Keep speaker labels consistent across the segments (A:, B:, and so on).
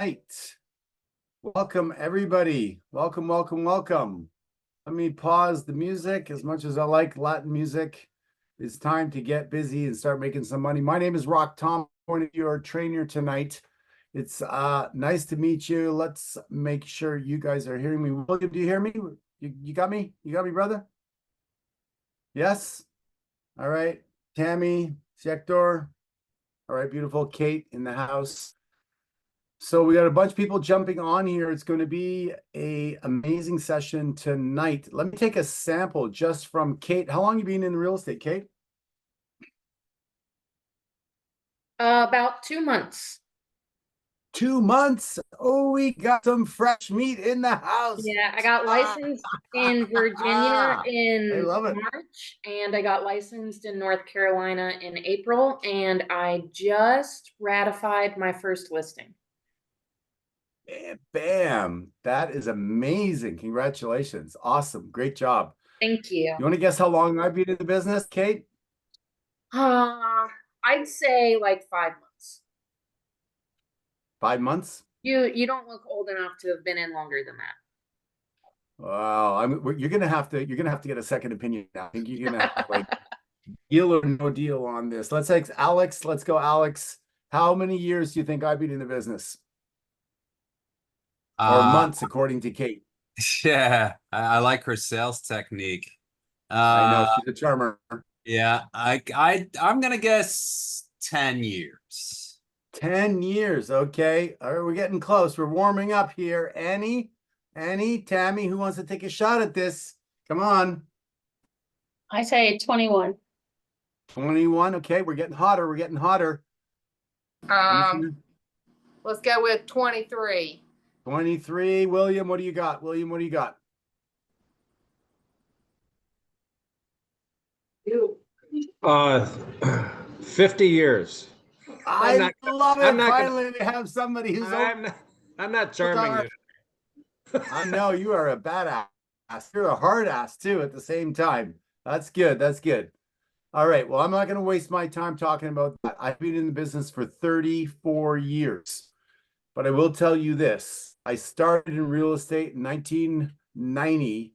A: right. Welcome, everybody. Welcome, welcome, welcome. Let me pause the music. As much as I like Latin music, it's time to get busy and start making some money. My name is Rock Tom, one of your trainer tonight. It's nice to meet you. Let's make sure you guys are hearing me. William, do you hear me? You got me? You got me, brother? Yes? All right. Tammy, Sector. All right, beautiful. Kate in the house. So we got a bunch of people jumping on here. It's going to be a amazing session tonight. Let me take a sample just from Kate. How long you been in real estate, Kate?
B: About 2 months.
A: 2 months. Oh, we got some fresh meat in the house.
B: Yeah, I got licensed in Virginia
A: I
B: in
A: love it.
B: March, and I got licensed in North Carolina in April, and I just ratified my first listing.
A: Bam, bam. That is amazing. Congratulations. Awesome. Great job.
B: Thank you.
A: You want to guess how long I've been in the business, Kate?
B: I'd say like 5 months.
A: 5 months?
B: You don't look old enough to have been in longer than that.
A: Wow. You're gonna have to get a second opinion now. I think you're gonna have like deal or no deal on this. Let's ask Alex. Let's go, Alex. How many years do you think I've been in the business? Or months, according to Kate?
C: Yeah, I like her sales technique.
A: I know she's a charmer.
C: Yeah, I'm gonna guess 10 years.
A: 10 years. Okay. All right, we're getting close. We're warming up here. Annie, Tammy, who wants to take a shot at this? Come on.
D: I say 21.
A: 21. Okay, we're getting hotter. We're getting hotter.
E: Let's go with 23.
A: 23. William, what do you got? William, what do you got?
F: 50 years.
A: I love it.
F: Finally,
A: to have somebody who's
F: I'm not charming you.
A: I know you are a badass. You're a hard ass too at the same time. That's good. That's good. All right. Well, I'm not going to waste my time talking about that. I've been in the business for 34 years, but I will tell you this. I started in real estate in 1990.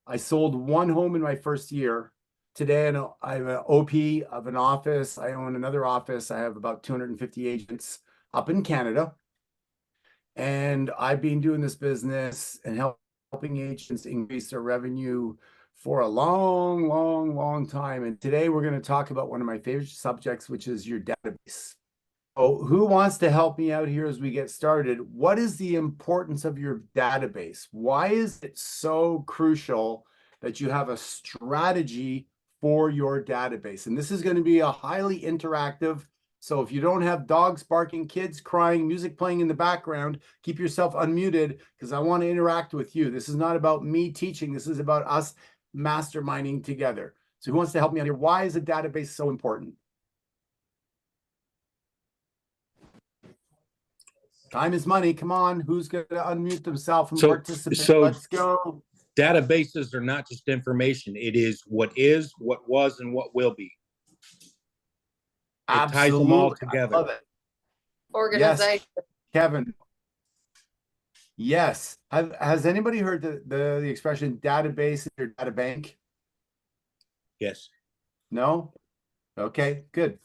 A: I sold one home in my first year. Today, I'm an OP of an office. I own another office. I have about 250 agents up in Canada. And I've been doing this business and helping agents increase their revenue for a long, long, long time. And today we're going to talk about one of my favorite subjects, which is your database. So who wants to help me out here as we get started? What is the importance of your database? Why is it so crucial that you have a strategy for your database? And this is going to be a highly interactive. So if you don't have dogs barking, kids crying, music playing in the background, keep yourself unmuted because I want to interact with you. This is not about me teaching. This is about us masterminding together. So who wants to help me out here? Why is a database so important? Time is money. Come on. Who's going to unmute themselves and participate? Let's go.
G: Databases are not just information. It is, what was, and what will be. It ties them all together.
A: I love it.
E: Organization.
A: Yes, Kevin. Yes. Has anybody heard the expression database or data bank?
G: Yes.
A: No? Okay, good.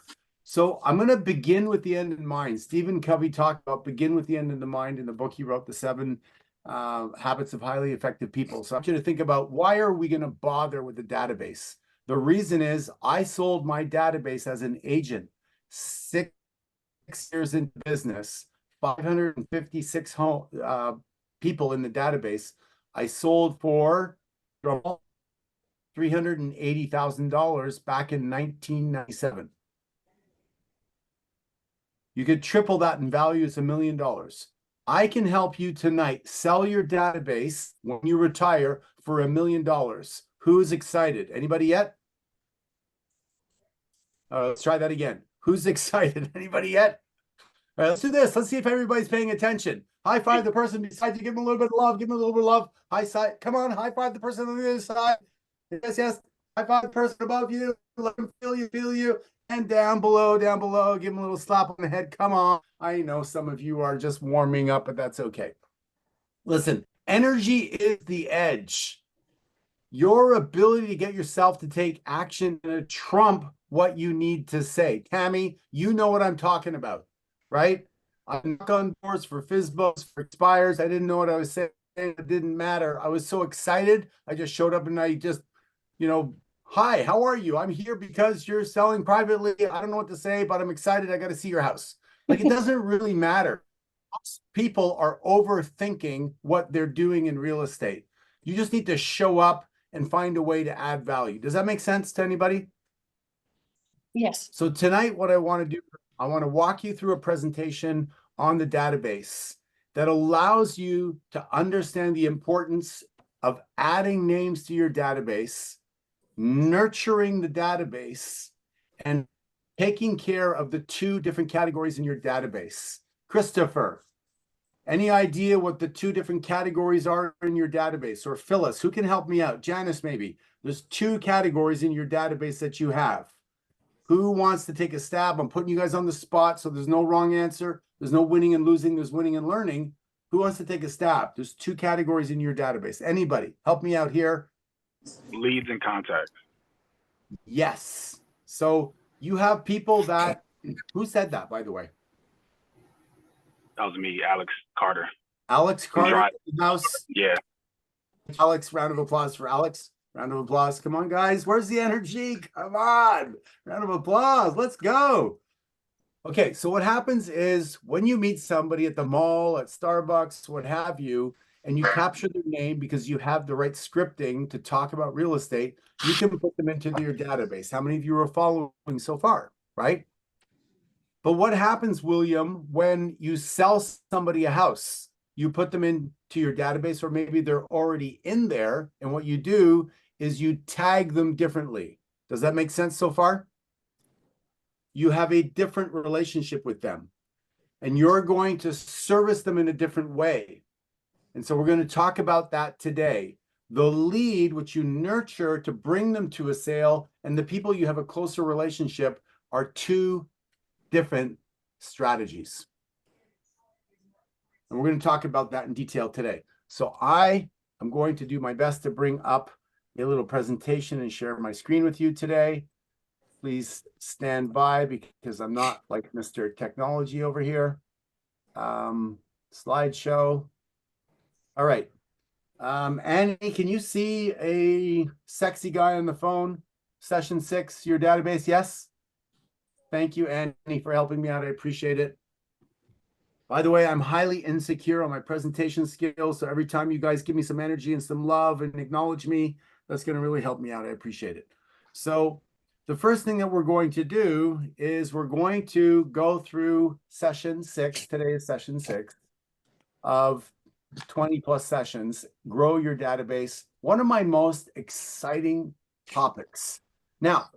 A: So I'm going to begin with the end in mind. Stephen Covey talked about begin with the end in the mind in the book he wrote, The 7 Habits of Highly Effective People. So I want you to think about, why are we going to bother with the database? The reason is I sold my database as an agent 6 years into business, 556 people in the database. I sold for $380,000 back in 1997. You could triple that in value. It's $1 million. I can help you tonight sell your database when you retire for $1 million. Who's excited? Anybody yet? Let's try that again. Who's excited? Anybody yet? All right, let's do this. Let's see if everybody's paying attention. High five the person beside you. Give them a little bit of love. Give them a little bit of love. High side. Come on. High five the person on the other side. Yes, yes. High five the person above you. Let them feel you, feel you. And down below, give them a little slap on the head. Come on. I know some of you are just warming up, but that's okay. Listen, energy is the edge. Your ability to get yourself to take action to trump what you need to say. Tammy, you know what I'm talking about, right? I knock on doors for FISBOs, for expires. I didn't know what I was saying. It didn't matter. I was so excited. I just showed up and I just, hi, how are you? I'm here because you're selling privately. I don't know what to say, but I'm excited. I got to see your house. Like, it doesn't really matter. Most people are overthinking what they're doing in real estate. You just need to show up and find a way to add value. Does that make sense to anybody?
D: Yes.
A: So tonight, what I want to do, I want to walk you through a presentation on the database that allows you to understand the importance of adding names to your database, nurturing the database, and taking care of the two different categories in your database. Christopher, any idea what the two different categories are in your database? Or Phyllis, who can help me out? Janice, maybe. There's two categories in your database that you have. Who wants to take a stab? I'm putting you guys on the spot, so there's no wrong answer. There's no winning and losing. There's winning and learning. Who wants to take a stab? There's two categories in your database. Anybody? Help me out here.
H: Leads and contacts.
A: Yes. So you have people that, who said that, by the way?
H: That was me, Alex Carter.
A: Alex Carter in the house.
H: Yeah.
A: Alex, round of applause for Alex. Round of applause. Come on, guys. Where's the energy? Come on. Round of applause. Let's go. Okay, so what happens is when you meet somebody at the mall, at Starbucks, what have you, and you capture their name because you have the right scripting to talk about real estate, you can put them into your database. How many of you are following so far, right? But what happens, William, when you sell somebody a house? You put them into your database, or maybe they're already in there, and what you do is you tag them differently. Does that make sense so far? You have a different relationship with them, and you're going to service them in a different way. And so we're going to talk about that today. The lead, which you nurture to bring them to a sale, and the people you have a closer relationship are two different strategies. And we're going to talk about that in detail today. So I am going to do my best to bring up a little presentation and share my screen with you today. Please stand by because I'm not like Mr. Technology over here. Slideshow. All right. Annie, can you see a sexy guy on the phone? Session 6, your database? Yes? Thank you, Annie, for helping me out. I appreciate it. By the way, I'm highly insecure on my presentation skills. So every time you guys give me some energy and some love and acknowledge me, that's going to really help me out. I appreciate it. So the first thing that we're going to do is we're going to go through session 6. Today is session 6 of 20 plus sessions. Grow your database. One of my most exciting topics. Now,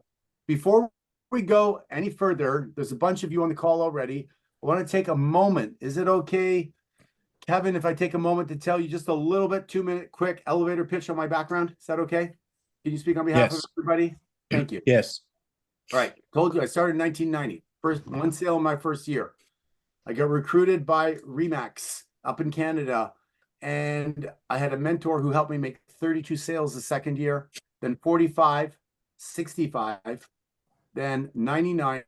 A: before we go any further, there's a bunch of you on the call already. I want to take a moment. Is it okay, Kevin, if I take a moment to tell you just a little bit, 2-minute quick elevator pitch on my background? Is that okay? Can you speak on behalf of everybody? Thank you.
G: Yes.
A: All right. Told you I started in 1990. First one sale in my first year. I got recruited by Remax up in Canada, and I had a mentor who helped me make 32 sales the second year, then 45, 65, then 99.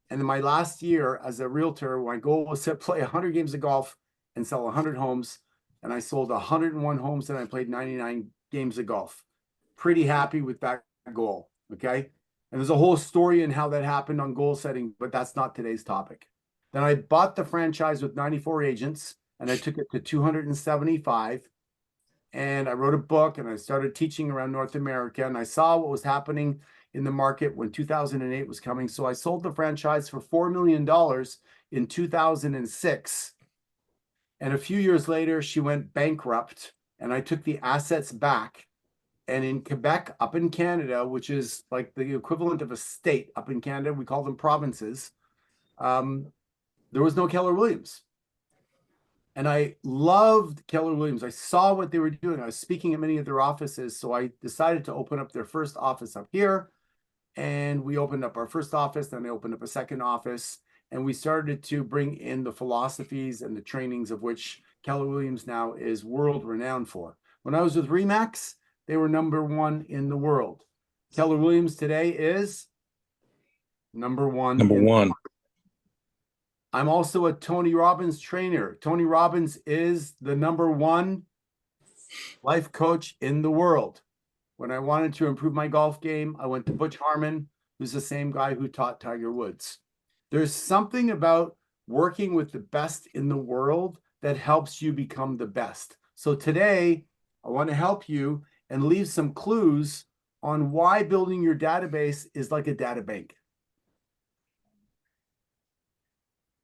A: And then my last year as a realtor, my goal was to play 100 games of golf and sell 100 homes. And I sold 101 homes and I played 99 games of golf. Pretty happy with that goal, okay? And there's a whole story in how that happened on goal setting, but that's not today's topic. Then I bought the franchise with 94 agents and I took it to 275. And I wrote a book and I started teaching around North America. And I saw what was happening in the market when 2008 was coming. So I sold the franchise for $4 million in 2006. And a few years later, she went bankrupt and I took the assets back. And in Quebec, up in Canada, which is like the equivalent of a state up in Canada, we call them provinces, there was no Keller Williams. And I loved Keller Williams. I saw what they were doing. I was speaking at many of their offices. So I decided to open up their first office up here. and we opened up our first office, then I opened up a second office, and we started to bring in the philosophies and the trainings of which Keller Williams now is world renowned for. When I was with Remax, they were #1 in the world. Keller Williams today is #1.
G: Number one.
A: I'm also a Tony Robbins trainer. Tony Robbins is the #1 life coach in the world. When I wanted to improve my golf game, I went to Butch Harmon, who's the same guy who taught Tiger Woods. There's something about working with the best in the world that helps you become the best. So today, I want to help you and leave some clues on why building your database is like a data bank.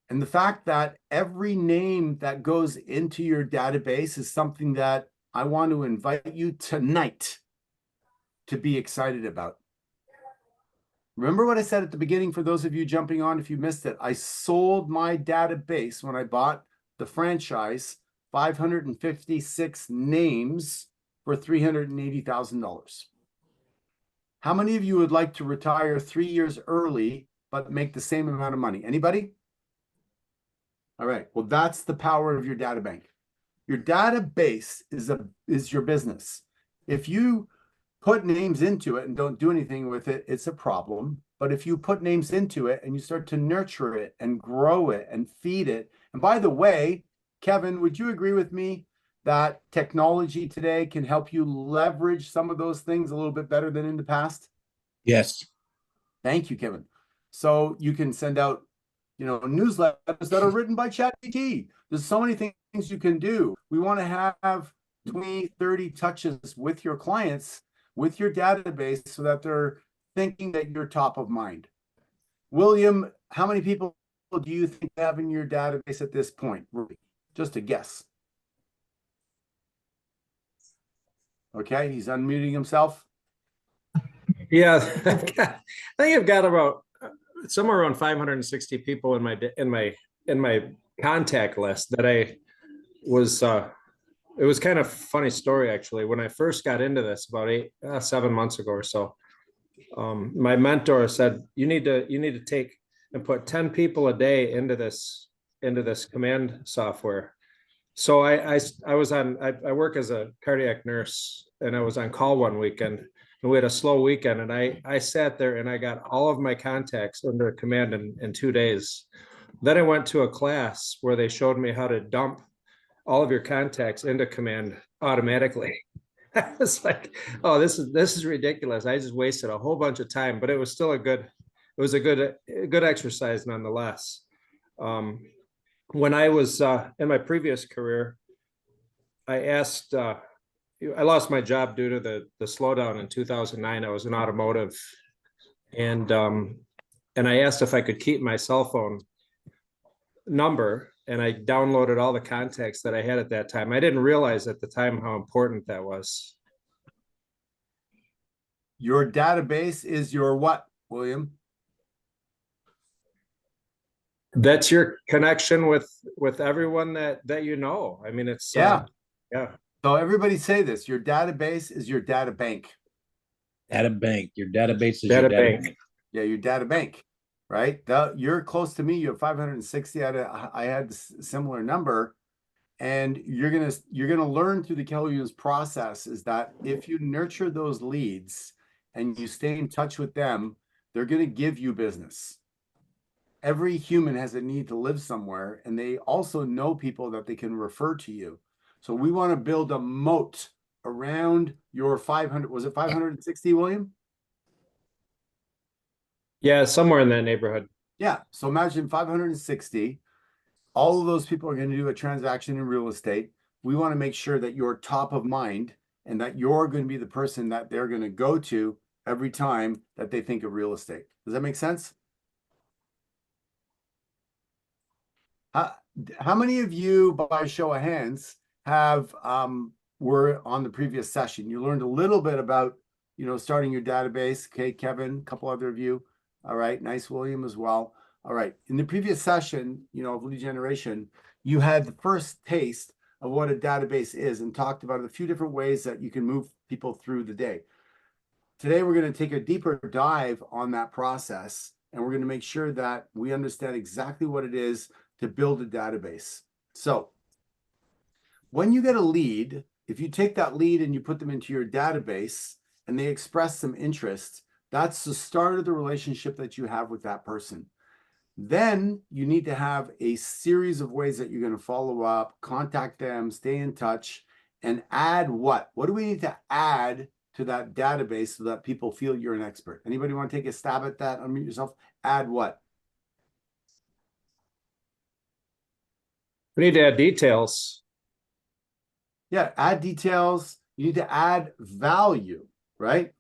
A: And the fact that every name that goes into your database is something that I want to invite you tonight to be excited about. Remember what I said at the beginning for those of you jumping on if you missed it. I sold my database when I bought the franchise, 556 names for $380,000. How many of you would like to retire 3 years early but make the same amount of money? Anybody? All right. Well, that's the power of your data bank. Your database is your business. If you put names into it and don't do anything with it, it's a problem. But if you put names into it and you start to nurture it and grow it and feed it, and by the way, Kevin, would you agree with me that technology today can help you leverage some of those things a little bit better than in the past?
G: Yes.
A: Thank you, Kevin. So you can send out, newsletters that are written by ChatGPT. There's so many things you can do. We want to have 20, 30 touches with your clients, with your database, so that they're thinking that you're top of mind. William, how many people do you think you have in your database at this point? Just a guess. Okay, he's unmuting himself.
F: Yeah, I think I've got about somewhere around 560 people in my contact list that I was. It was kind of a funny story actually. When I first got into this about 7 months ago or so, my mentor said you need to take and put 10 people a day into this command software. So I work as a cardiac nurse, and I was on call one weekend, and we had a slow weekend, and I sat there and I got all of my contacts under command in 2 days. Then I went to a class where they showed me how to dump all of your contacts into command automatically. I was like, oh, this is ridiculous. I just wasted a whole bunch of time, but it was still a good exercise nonetheless. When I was in my previous career, I lost my job due to the slowdown in 2009. I was in automotive, and I asked if I could keep my cell phone number, and I downloaded all the contacts that I had at that time. I didn't realize at the time how important that was.
A: Your database is your what, William?
F: That's your connection with everyone that you know. I mean, it's
A: yeah.
F: So
A: everybody say this: your database is your data bank.
G: Data bank. Your database is
F: Data
G: your data
F: bank.
G: bank.
A: Yeah, your data bank, right? You're close to me. You have 560. I had a similar number, and you're gonna learn through the Keller Williams process is that if you nurture those leads and you stay in touch with them, they're gonna give you business. Every human has a need to live somewhere, and they also know people that they can refer to you. So we want to build a moat around your 500. Was it 560, William?
F: Yeah, somewhere in that neighborhood.
A: Yeah. So imagine 560. All of those people are going to do a transaction in real estate. We want to make sure that you're top of mind and that you're going to be the person that they're going to go to every time that they think of real estate. Does that make sense? How many of you, by show of hands, have were on the previous session? You learned a little bit about, starting your database. Okay, Kevin, a couple other of you. All right, nice, William, as well. All right, in the previous session, of lead generation, you had the first taste of what a database is and talked about a few different ways that you can move people through the day. today we're going to take a deeper dive on that process, and we're going to make sure that we understand exactly what it is to build a database. So when you get a lead, if you take that lead and you put them into your database and they express some interest, that's the start of the relationship that you have with that person. Then you need to have a series of ways that you're going to follow up, contact them, stay in touch, and add what? What do we need to add to that database so that people feel you're an expert? Anybody want to take a stab at that? Unmute yourself. Add what?
F: We need to add details.
A: Yeah, add details. You need to add value, right?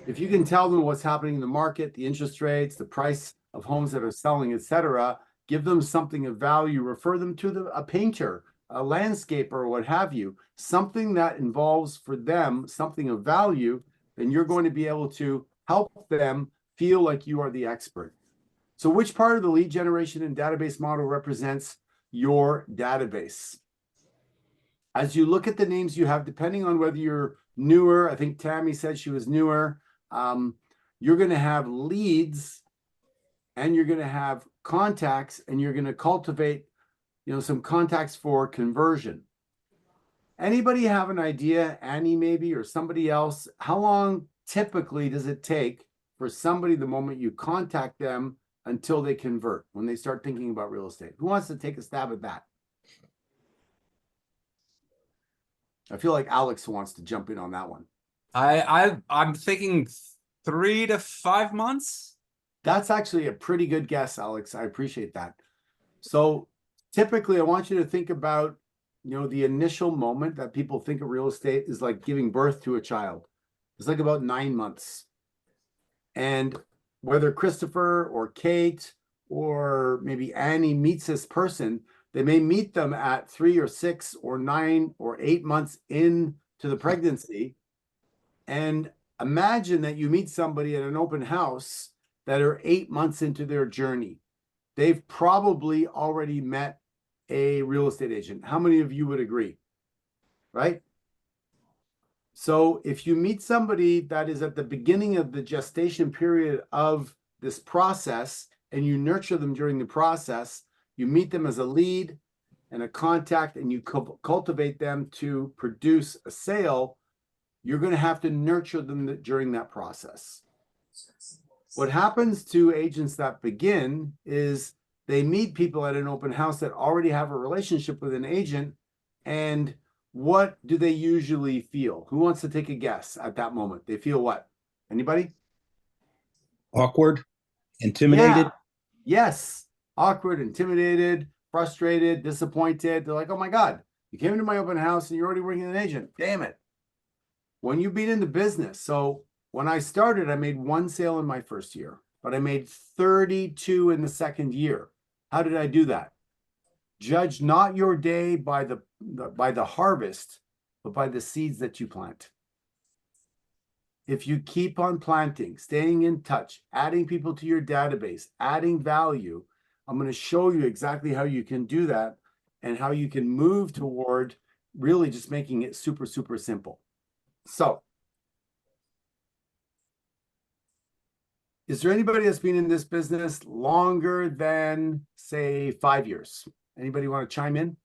A: If you can tell them what's happening in the market, the interest rates, the price of homes that are selling, etc., give them something of value, refer them to a painter, a landscaper, or what have you, something that involves for them something of value, then you're going to be able to help them feel like you are the expert. So which part of the lead generation and database model represents your database? As you look at the names you have, depending on whether you're newer, I think Tammy said she was newer, you're going to have leads and you're going to have contacts, and you're going to cultivate, some contacts for conversion. Anybody have an idea, Annie maybe, or somebody else, how long typically does it take for somebody the moment you contact them until they convert, when they start thinking about real estate? Who wants to take a stab at that? I feel like Alex wants to jump in on that one.
C: I'm thinking 3 to 5 months.
A: That's actually a pretty good guess, Alex. I appreciate that. So typically I want you to think about, the initial moment that people think of real estate is like giving birth to a child. It's like about 9 months. And whether Christopher or Kate or maybe Annie meets this person, they may meet them at 3 or 6 or 9 or 8 months into the pregnancy. And imagine that you meet somebody at an open house that are 8 months into their journey. They've probably already met a real estate agent. How many of you would agree? Right? So if you meet somebody that is at the beginning of the gestation period of this process and you nurture them during the process, you meet them as a lead and a contact, and you cultivate them to produce a sale, you're going to have to nurture them during that process. What happens to agents that begin is they meet people at an open house that already have a relationship with an agent, and what do they usually feel? Who wants to take a guess at that moment? They feel what? Anybody?
G: Awkward, intimidated.
A: Yeah. Yes. Awkward, intimidated, frustrated, disappointed. They're like, oh my God, you came into my open house and you're already working with an agent. Damn it. When you've been in the business, so when I started, I made 1 sale in my first year, but I made 32 in the second year. How did I do that? Judge not your day by the harvest, but by the seeds that you plant. If you keep on planting, staying in touch, adding people to your database, adding value, I'm going to show you exactly how you can do that and how you can move toward really just making it super, super simple. So, is there anybody that's been in this business longer than, say, 5 years? Anybody want to chime in?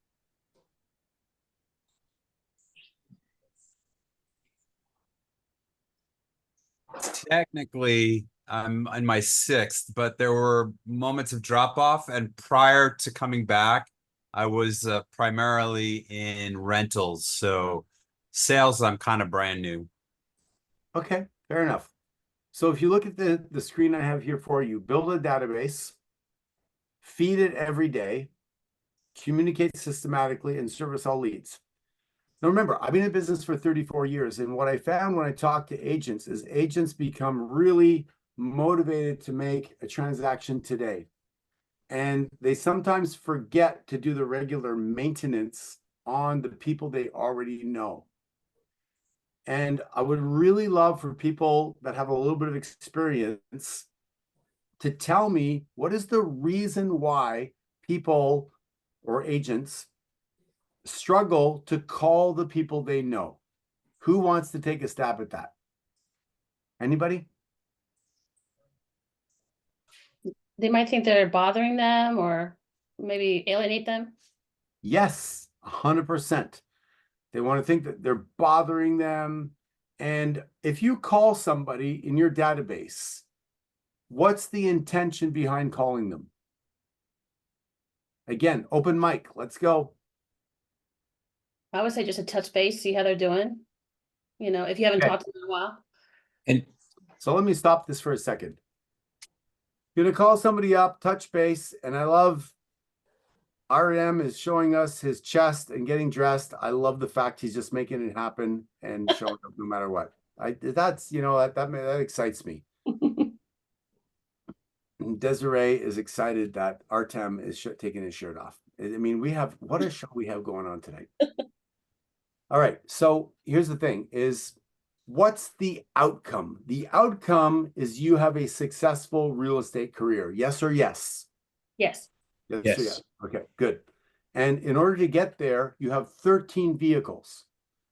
C: Technically, I'm in my 6th, but there were moments of drop off. And prior to coming back, I was primarily in rentals. So sales, I'm kind of brand new.
A: Okay, fair enough. So if you look at the screen I have here for you, build a database, feed it every day, communicate systematically, and service all leads. Now remember, I've been in business for 34 years, and what I found when I talk to agents is agents become really motivated to make a transaction today. And they sometimes forget to do the regular maintenance on the people they already know. And I would really love for people that have a little bit of experience to tell me what is the reason why people or agents struggle to call the people they know. Who wants to take a stab at that? Anybody?
D: They might think they're bothering them or maybe alienate them.
A: Yes, 100%. They want to think that they're bothering them. And if you call somebody in your database, what's the intention behind calling them? Again, open mic. Let's go.
D: I would say just a touch base, see how they're doing. You know, if you haven't
A: Okay.
D: talked to them in a while.
G: And
A: So let me stop this for a second. You're gonna call somebody up, touch base, and I love RM is showing us his chest and getting dressed. I love the fact he's just making it happen and showing up no matter what. That's that excites me. And Desiree is excited that Artem is taking his shirt off. I mean, what a show we have going on tonight. All right, so here's the thing: is what's the outcome? The outcome is you have a successful real estate career. Yes or yes?
D: Yes.
A: Yes.
G: Yes.
A: Or yes. Okay, good. And in order to get there, you have 13 vehicles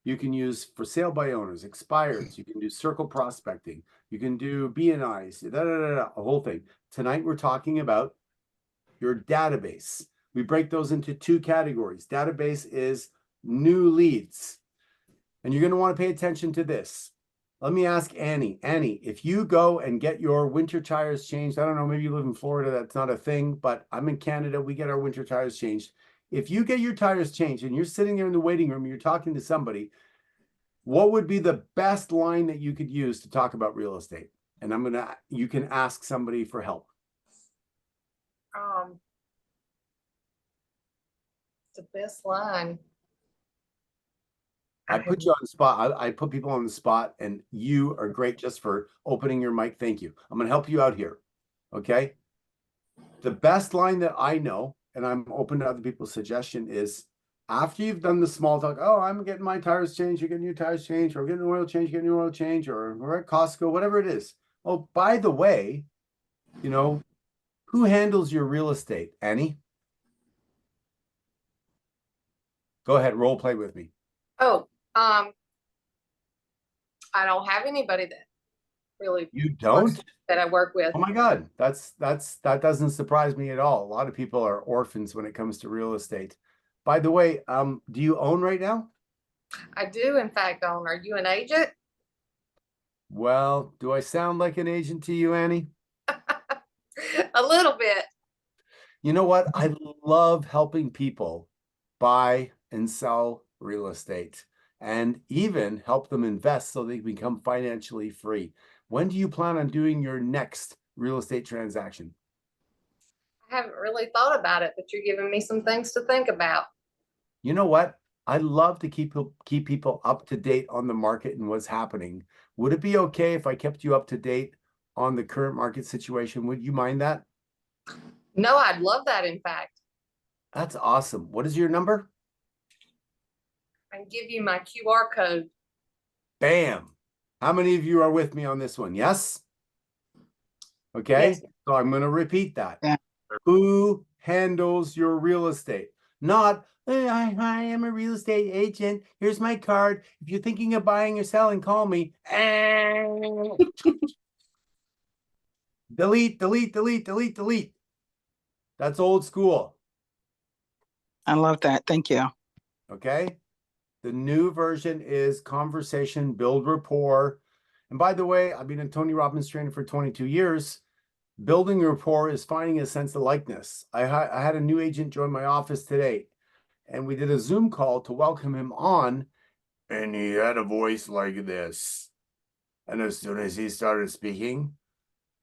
A: you can use for sale by owners, expireds. You can do circle prospecting. You can do BNIs, a whole thing. Tonight, we're talking about your database. We break those into two categories. Database is new leads. And you're going to want to pay attention to this. Let me ask Annie. Annie, if you go and get your winter tires changed, I don't know, maybe you live in Florida, that's not a thing, but I'm in Canada, we get our winter tires changed. If you get your tires changed and you're sitting there in the waiting room and you're talking to somebody, what would be the best line that you could use to talk about real estate? And you can ask somebody for help.
E: The best line.
A: I put you on the spot. I put people on the spot, and you are great just for opening your mic. Thank you. I'm going to help you out here. Okay. The best line that I know, and I'm open to other people's suggestion, is after you've done the small talk, oh, I'm getting my tires changed, you're getting your tires changed, or getting an oil change, getting your oil change, or we're at Costco, whatever it is. Oh, by the way, who handles your real estate? Annie? Go ahead, role play with me.
E: Oh, I don't have anybody that really
A: You don't?
E: that I work with.
A: Oh my God, that doesn't surprise me at all. A lot of people are orphans when it comes to real estate. By the way, do you own right now?
E: I do, in fact, own. Are you an agent?
A: Well, do I sound like an agent to you, Annie?
E: A little bit.
A: You know what? I love helping people buy and sell real estate and even help them invest so they become financially free. When do you plan on doing your next real estate transaction?
E: I haven't really thought about it, but you're giving me some things to think about.
A: You know what? I love to keep people up to date on the market and what's happening. Would it be okay if I kept you up to date on the current market situation? Would you mind that?
E: No, I'd love that, in fact.
A: That's awesome. What is your number?
E: I can give you my QR code.
A: Bam. How many of you are with me on this one? Yes? Okay.
D: Yes.
A: So I'm going to repeat that.
I: Yeah.
A: Who handles your real estate? Not, hey, I am a real estate agent. Here's my card. If you're thinking of buying or selling, call me. Delete, delete, delete, delete, delete. That's old school.
I: I love that. Thank you.
A: Okay. The new version is conversation, build rapport. And by the way, I've been a Tony Robbins trainer for 22 years. Building rapport is finding a sense of likeness. I had a new agent join my office today, and we did a Zoom call to welcome him on, and he had a voice like this. And as soon as he started speaking,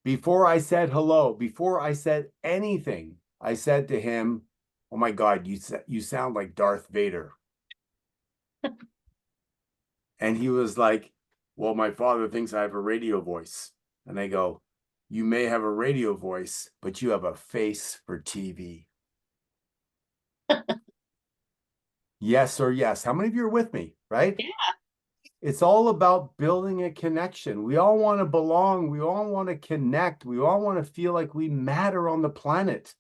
A: before I said hello, before I said anything, I said to him, "Oh my God, you sound like Darth Vader." And he was like, "Well, my father thinks I have a radio voice." And I go, "You may have a radio voice, but you have a face for TV." Yes or yes. How many of you are with me, right?
D: Yeah.
A: It's all about building a connection. We all want to belong. We all want to connect. We all want to feel like we matter on the planet.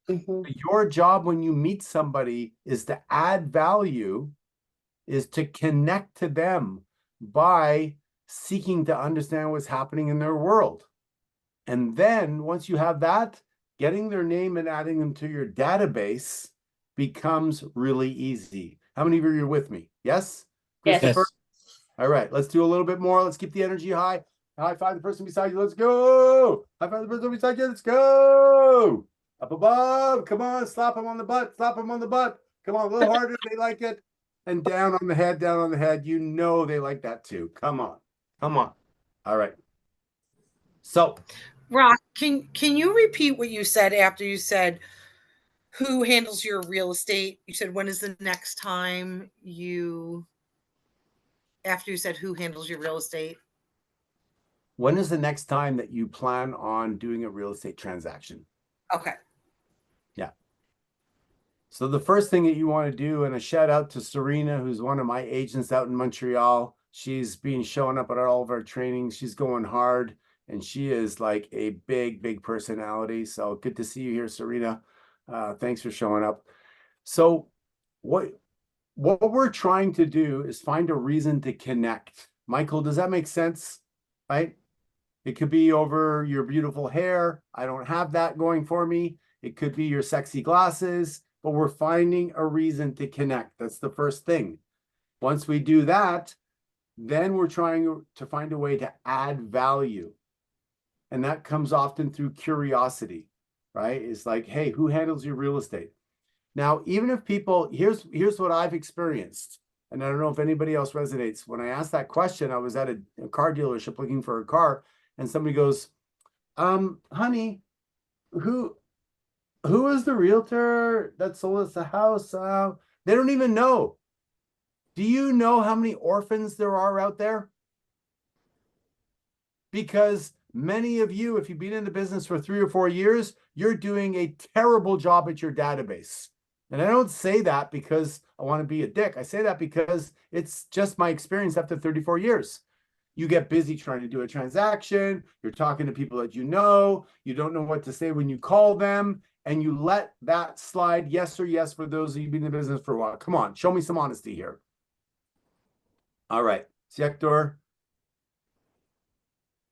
D: Mhm.
A: Your job when you meet somebody is to add value, is to connect to them by seeking to understand what's happening in their world. And then once you have that, getting their name and adding them to your database becomes really easy. How many of you are with me? Yes?
D: Yes.
A: Christopher? All right, let's do a little bit more. Let's keep the energy high. High five the person beside you. Let's go. High five the person beside you. Let's go. Up above. Come on. Slap them on the butt. Slap them on the butt. Come on. A little harder. They like it. And down on the head. Down on the head. You know they like that too. Come on. Come on. All right. So,
J: Rock, can you repeat what you said after you said who handles your real estate? You said when is the next time you after you said who handles your real estate?
A: when is the next time that you plan on doing a real estate transaction?
J: Okay.
A: Yeah. So the first thing that you want to do, and a shout out to Serena, who's one of my agents out in Montreal. She's been showing up at all of our trainings. She's going hard, and she is like a big personality. So good to see you here, Serena. Thanks for showing up. So what we're trying to do is find a reason to connect. Michael, does that make sense? Right? It could be over your beautiful hair. I don't have that going for me. It could be your sexy glasses, but we're finding a reason to connect. That's the first thing. Once we do that, then we're trying to find a way to add value. And that comes often through curiosity, right? It's like, hey, who handles your real estate? Now, even if people, here's what I've experienced, and I don't know if anybody else resonates. When I asked that question, I was at a car dealership looking for a car, and somebody goes, honey, who is the realtor that sold us the house? They don't even know. Do you know how many orphans there are out there? Because many of you, if you've been in the business for 3 or 4 years, you're doing a terrible job at your database. And I don't say that because I want to be a dick. I say that because it's just my experience after 34 years. You get busy trying to do a transaction. You're talking to people that you know. You don't know what to say when you call them. And you let that slide, yes or yes, for those of you been in the business for a while. Come on, show me some honesty here. All right, Sector,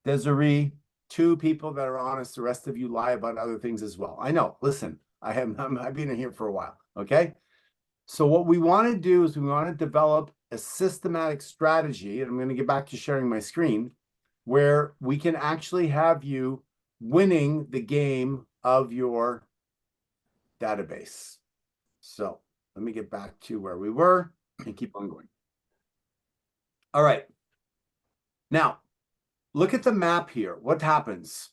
A: Desiree, 2 people that are honest. The rest of you lie about other things as well. I know, listen, I've been in here for a while, okay? So what we want to do is we want to develop a systematic strategy, and I'm going to get back to sharing my screen, where we can actually have you winning the game of your database. So let me get back to where we were and keep on going. All right. Now, look at the map here. What happens?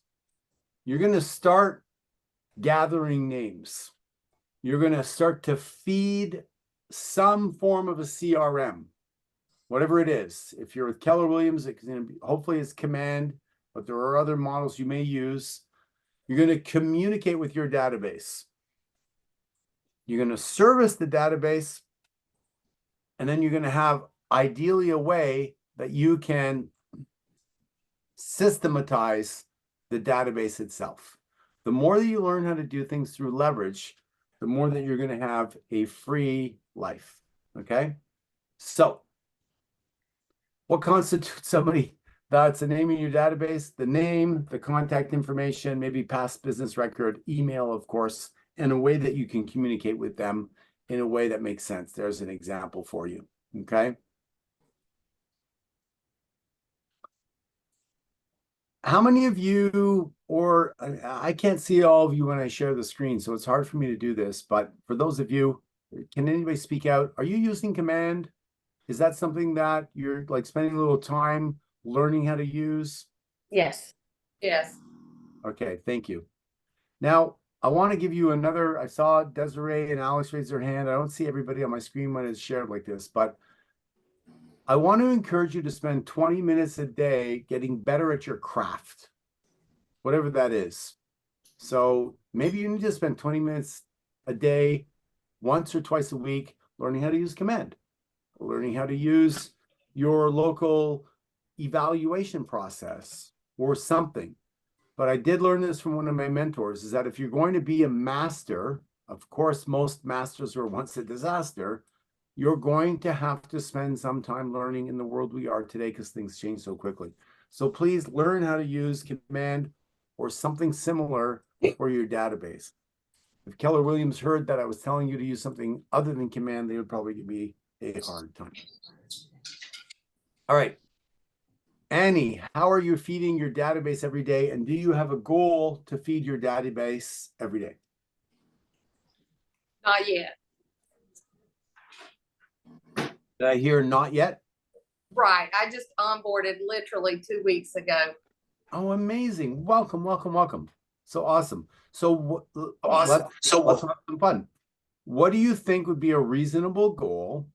A: You're going to start gathering names. You're going to start to feed some form of a CRM, whatever it is. If you're with Keller Williams, it's going to be, hopefully it's Command, but there are other models you may use. You're going to communicate with your database. You're going to service the database, and then you're going to have ideally a way that you can systematize the database itself. The more that you learn how to do things through leverage, the more that you're going to have a free life. Okay? So, what constitutes somebody that's a name in your database? The name, the contact information, maybe past business record, email, of course, and a way that you can communicate with them in a way that makes sense. There's an example for you. Okay? How many of you, or I can't see all of you when I share the screen, so it's hard for me to do this, but for those of you, can anybody speak out? Are you using Command? Is that something that you're like spending a little time learning how to use?
D: Yes.
E: Yes.
A: Okay, thank you. Now, I want to give you another, I saw Desiree and Alex raise their hand. I don't see everybody on my screen when it's shared like this, but I want to encourage you to spend 20 minutes a day getting better at your craft, whatever that is. So maybe you need to spend 20 minutes a day, once or twice a week, learning how to use Command, learning how to use your local evaluation process or something. But I did learn this from one of my mentors, is that if you're going to be a master, of course, most masters were once a disaster, you're going to have to spend some time learning in the world we are today because things change so quickly. So please learn how to use command or something similar for your database. If Keller Williams heard that I was telling you to use something other than command, they would probably give me a hard time. All right. Annie, how are you feeding your database every day? And do you have a goal to feed your database every day?
E: Not yet.
A: Did I hear not yet?
E: Right. I just onboarded literally 2 weeks ago.
A: Oh, amazing. Welcome, welcome, welcome. So awesome. So
I: Awesome.
A: let's have some fun. What do you think would be a reasonable goal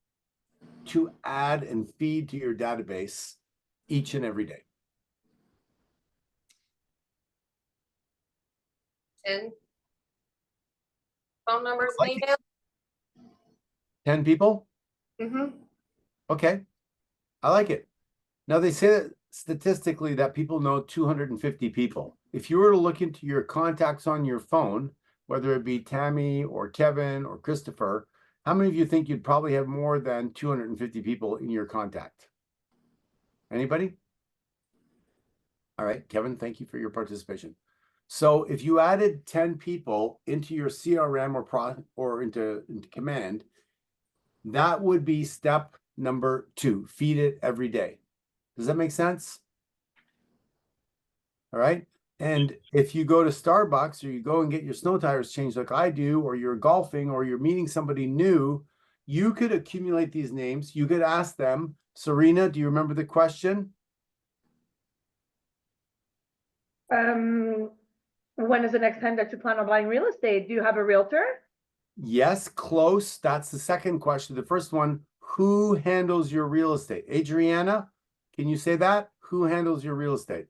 A: to add and feed to your database each and every day?
E: 10 phone numbers,
A: I like it.
E: email.
A: 10 people?
E: Mm-hmm.
A: Okay. I like it. Now they say that statistically that people know 250 people. If you were to look into your contacts on your phone, whether it be Tammy or Kevin or Christopher, how many of you think you'd probably have more than 250 people in your contact? Anybody? All right, Kevin, thank you for your participation. So if you added 10 people into your CRM or into command, that would be step number 2, feed it every day. Does that make sense? All right. And if you go to Starbucks or you go and get your snow tires changed like I do, or you're golfing or you're meeting somebody new, you could accumulate these names. You could ask them, Serena, do you remember the question?
K: When is the next time that you plan on buying real estate? Do you have a realtor?
A: Yes, close. That's the second question. The first one, who handles your real estate? Adriana, can you say that? Who handles your real estate?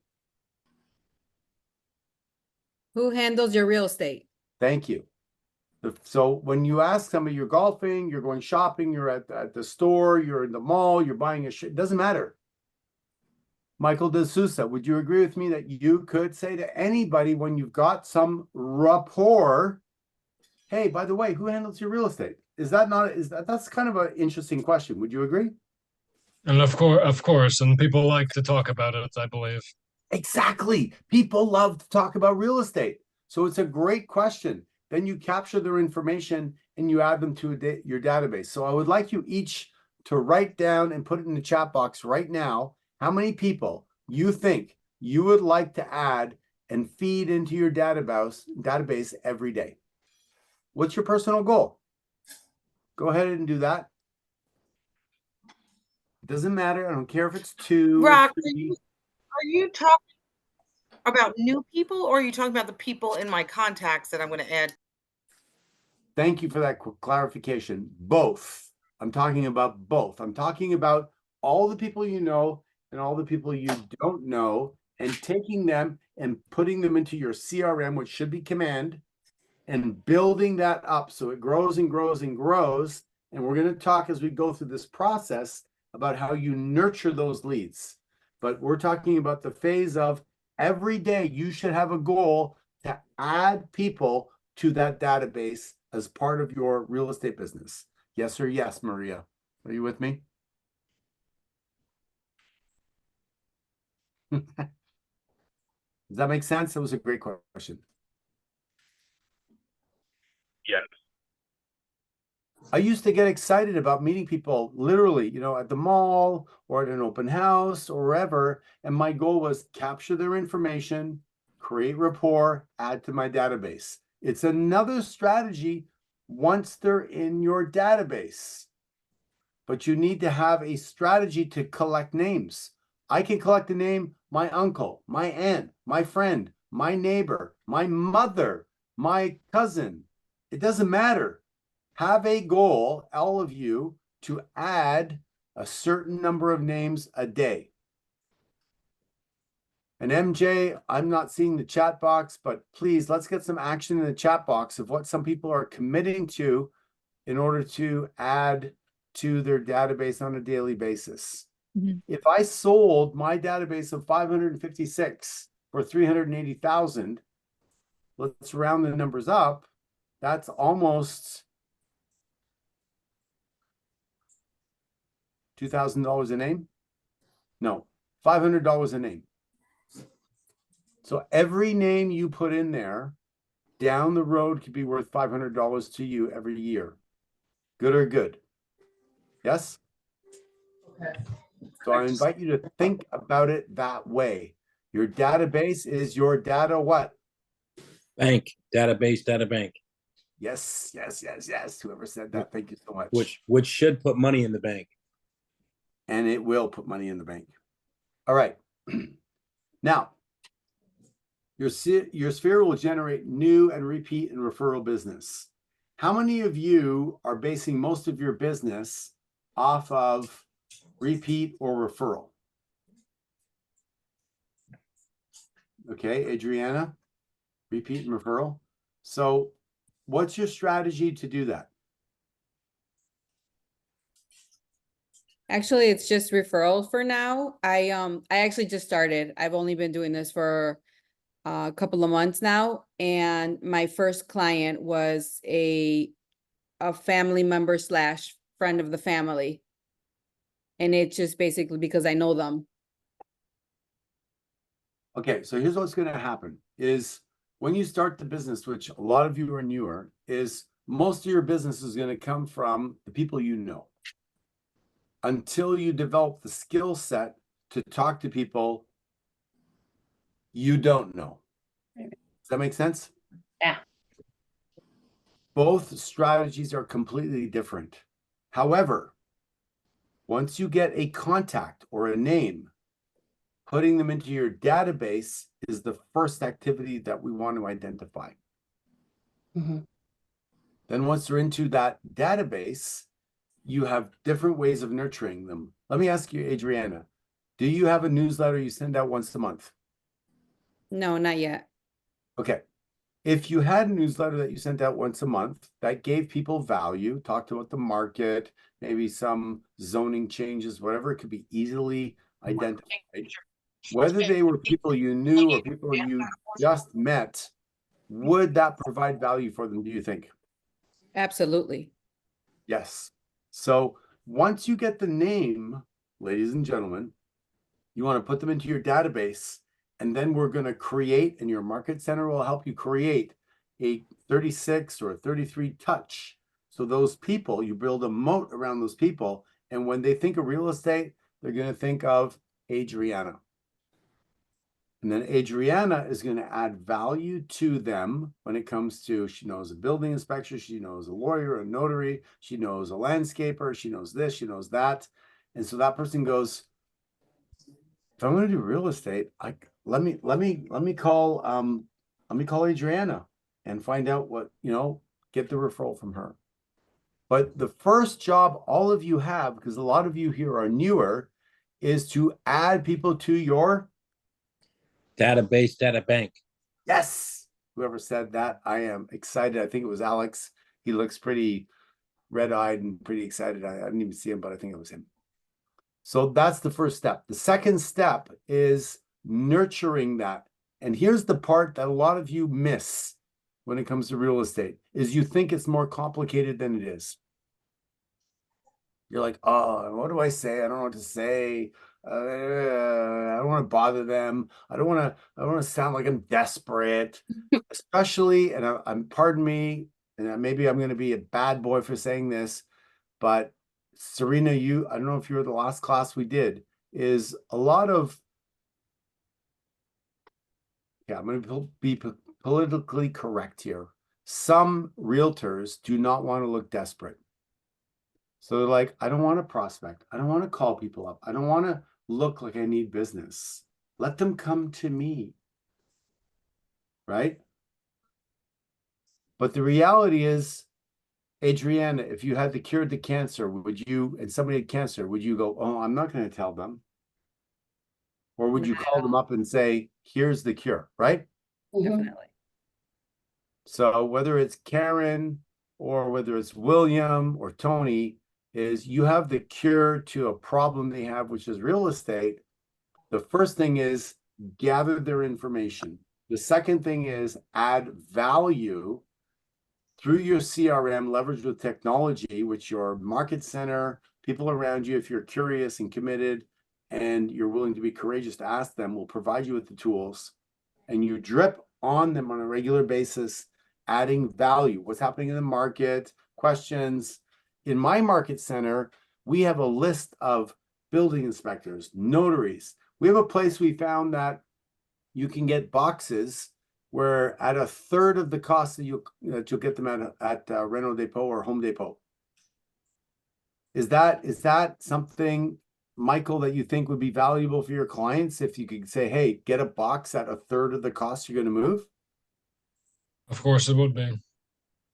L: Who handles your real estate?
A: Thank you. So when you ask somebody, you're golfing, you're going shopping, you're at the store, you're in the mall, you're buying a shit, it doesn't matter. Michael De Sousa, would you agree with me that you could say to anybody when you've got some rapport, hey, by the way, who handles your real estate? That's kind of an interesting question. Would you agree?
M: And of course, and people like to talk about it, I believe.
A: Exactly. People love to talk about real estate. So it's a great question. Then you capture their information and you add them to your database. So I would like you each to write down and put it in the chat box right now how many people you think you would like to add and feed into your database every day. What's your personal goal? Go ahead and do that. It doesn't matter. I don't care if it's 2
J: Rock,
A: or 3.
J: are you talking about new people or are you talking about the people in my contacts that I'm going to add?
A: Thank you for that clarification. Both. I'm talking about both. I'm talking about all the people you know and all the people you don't know, and taking them and putting them into your CRM, which should be command, and building that up so it grows and grows and grows. And we're going to talk as we go through this process about how you nurture those leads. But we're talking about the phase of every day you should have a goal to add people to that database as part of your real estate business. Yes or yes, Maria? Are you with me? Does that make sense? That was a great question.
H: Yes.
A: I used to get excited about meeting people literally, at the mall or at an open house or wherever. And my goal was capture their information, create rapport, add to my database. It's another strategy once they're in your database. But you need to have a strategy to collect names. I can collect a name, my uncle, my aunt, my friend, my neighbor, my mother, my cousin. It doesn't matter. Have a goal, all of you, to add a certain number of names a day. And MJ, I'm not seeing the chat box, but please, let's get some action in the chat box of what some people are committing to in order to add to their database on a daily basis. Mm-hmm. If I sold my database of 556 for 380,000, let's round the numbers up. That's almost $2,000 a name? No, $500 a name. So every name you put in there down the road could be worth $500 to you every year. Good or good? Yes?
J: Okay.
A: So I invite you to think about it that way. Your database is your data what?
G: Bank, database, data bank,
A: Yes, yes, yes, yes. Whoever said that, thank you so much.
G: which should put money in the bank.
A: And it will put money in the bank. All right. Now, your sphere will generate new and repeat and referral business. How many of you are basing most of your business off of repeat or referral? Okay, Adriana, repeat and referral. So what's your strategy to do that?
L: Actually, it's just referral for now. I actually just started. I've only been doing this for a couple of months now, and my first client was a family member slash friend of the family. And it's just basically because I know them.
A: Okay, so here's what's going to happen is when you start the business, which a lot of you are newer, is most of your business is going to come from the people you know. Until you develop the skill set to talk to people you don't know. Does that make sense?
D: Yeah.
A: Both strategies are completely different. However, once you get a contact or a name, putting them into your database is the first activity that we want to identify.
D: Mm-hmm.
A: Then once they're into that database, you have different ways of nurturing them. Let me ask you, Adriana, do you have a newsletter you send out once a month?
L: No, not yet.
A: Okay. If you had a newsletter that you sent out once a month that gave people value, talked about the market, maybe some zoning changes, whatever, it could be easily identified. Whether they were people you knew or people you just met, would that provide value for them, do you think?
L: Absolutely.
A: Yes. So once you get the name, ladies and gentlemen, you want to put them into your database, and then we're going to create, and your market center will help you create a 36 or a 33 touch. So those people, you build a moat around those people, and when they think of real estate, they're going to think of Adriana. And then Adriana is going to add value to them when it comes to, she knows a building inspector, she knows a lawyer, a notary, she knows a landscaper, she knows this, she knows that. And so that person goes, if I'm going to do real estate, let me call Adriana and find out what, get the referral from her. But the first job all of you have, because a lot of you here are newer, is to add people to your
G: Database, data bank.
A: Yes. Whoever said that, I am excited. I think it was Alex. He looks pretty red-eyed and pretty excited. I didn't even see him, but I think it was him. So that's the first step. The second step is nurturing that. And here's the part that a lot of you miss when it comes to real estate, is you think it's more complicated than it is. You're like, oh, what do I say? I don't know what to say. I don't want to bother them. I don't want to sound like I'm desperate, especially, and I'm pardon me, and maybe I'm going to be a bad boy for saying this, but Serena, I don't know if you were the last class we did, is a lot of, I'm going to be politically correct here. Some realtors do not want to look desperate. So they're like, I don't want to prospect. I don't want to call people up. I don't want to look like I need business. Let them come to me. Right? But the reality is, Adriana, if you had cured the cancer, and somebody had cancer, would you go, oh, I'm not going to tell them? Or would you call them up and say, here's the cure, right?
L: Definitely.
A: So whether it's Karen or whether it's William or Tony, is you have the cure to a problem they have, which is real estate. The first thing is gather their information. The second thing is add value through your CRM, leverage with technology, which your market center, people around you, if you're curious and committed and you're willing to be courageous to ask them, will provide you with the tools, and you drip on them on a regular basis, adding value. What's happening in the market, questions. In my market center, we have a list of building inspectors, notaries. We have a place we found that you can get boxes where at a third of the cost that you'll get them at Renault Depot or Home Depot. Is that something, Michael, that you think would be valuable for your clients if you could say, hey, get a box at a third of the cost you're going to move?
M: Of course it would be.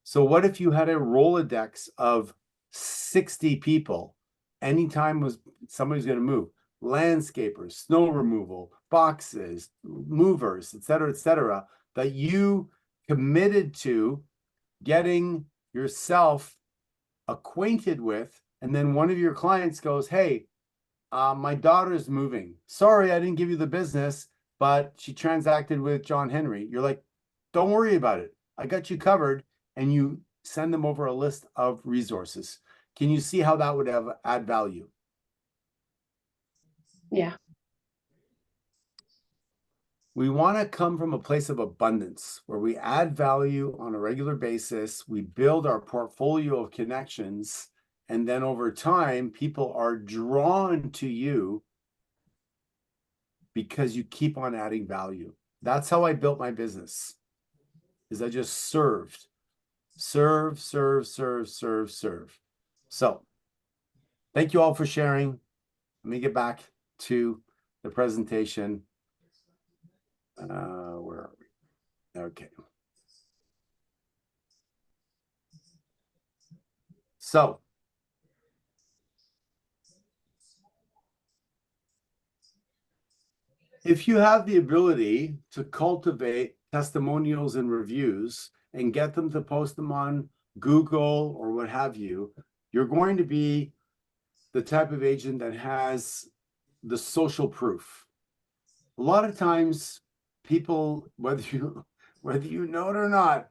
A: So what if you had a Rolodex of 60 people? Anytime somebody's going to move, landscapers, snow removal, boxes, movers, et cetera, that you committed to getting yourself acquainted with, and then one of your clients goes, hey, my daughter's moving. Sorry, I didn't give you the business, but she transacted with John Henry. You're like, don't worry about it. I got you covered. And you send them over a list of resources. Can you see how that would add value?
D: Yeah.
A: We want to come from a place of abundance where we add value on a regular basis. We build our portfolio of connections. And then over time, people are drawn to you because you keep on adding value. That's how I built my business, is I just served. Serve. So thank you all for sharing. Let me get back to the presentation. Where are we? Okay. So if you have the ability to cultivate testimonials and reviews and get them to post them on Google or what have you, you're going to be the type of agent that has the social proof. A lot of times people, whether you know it or not,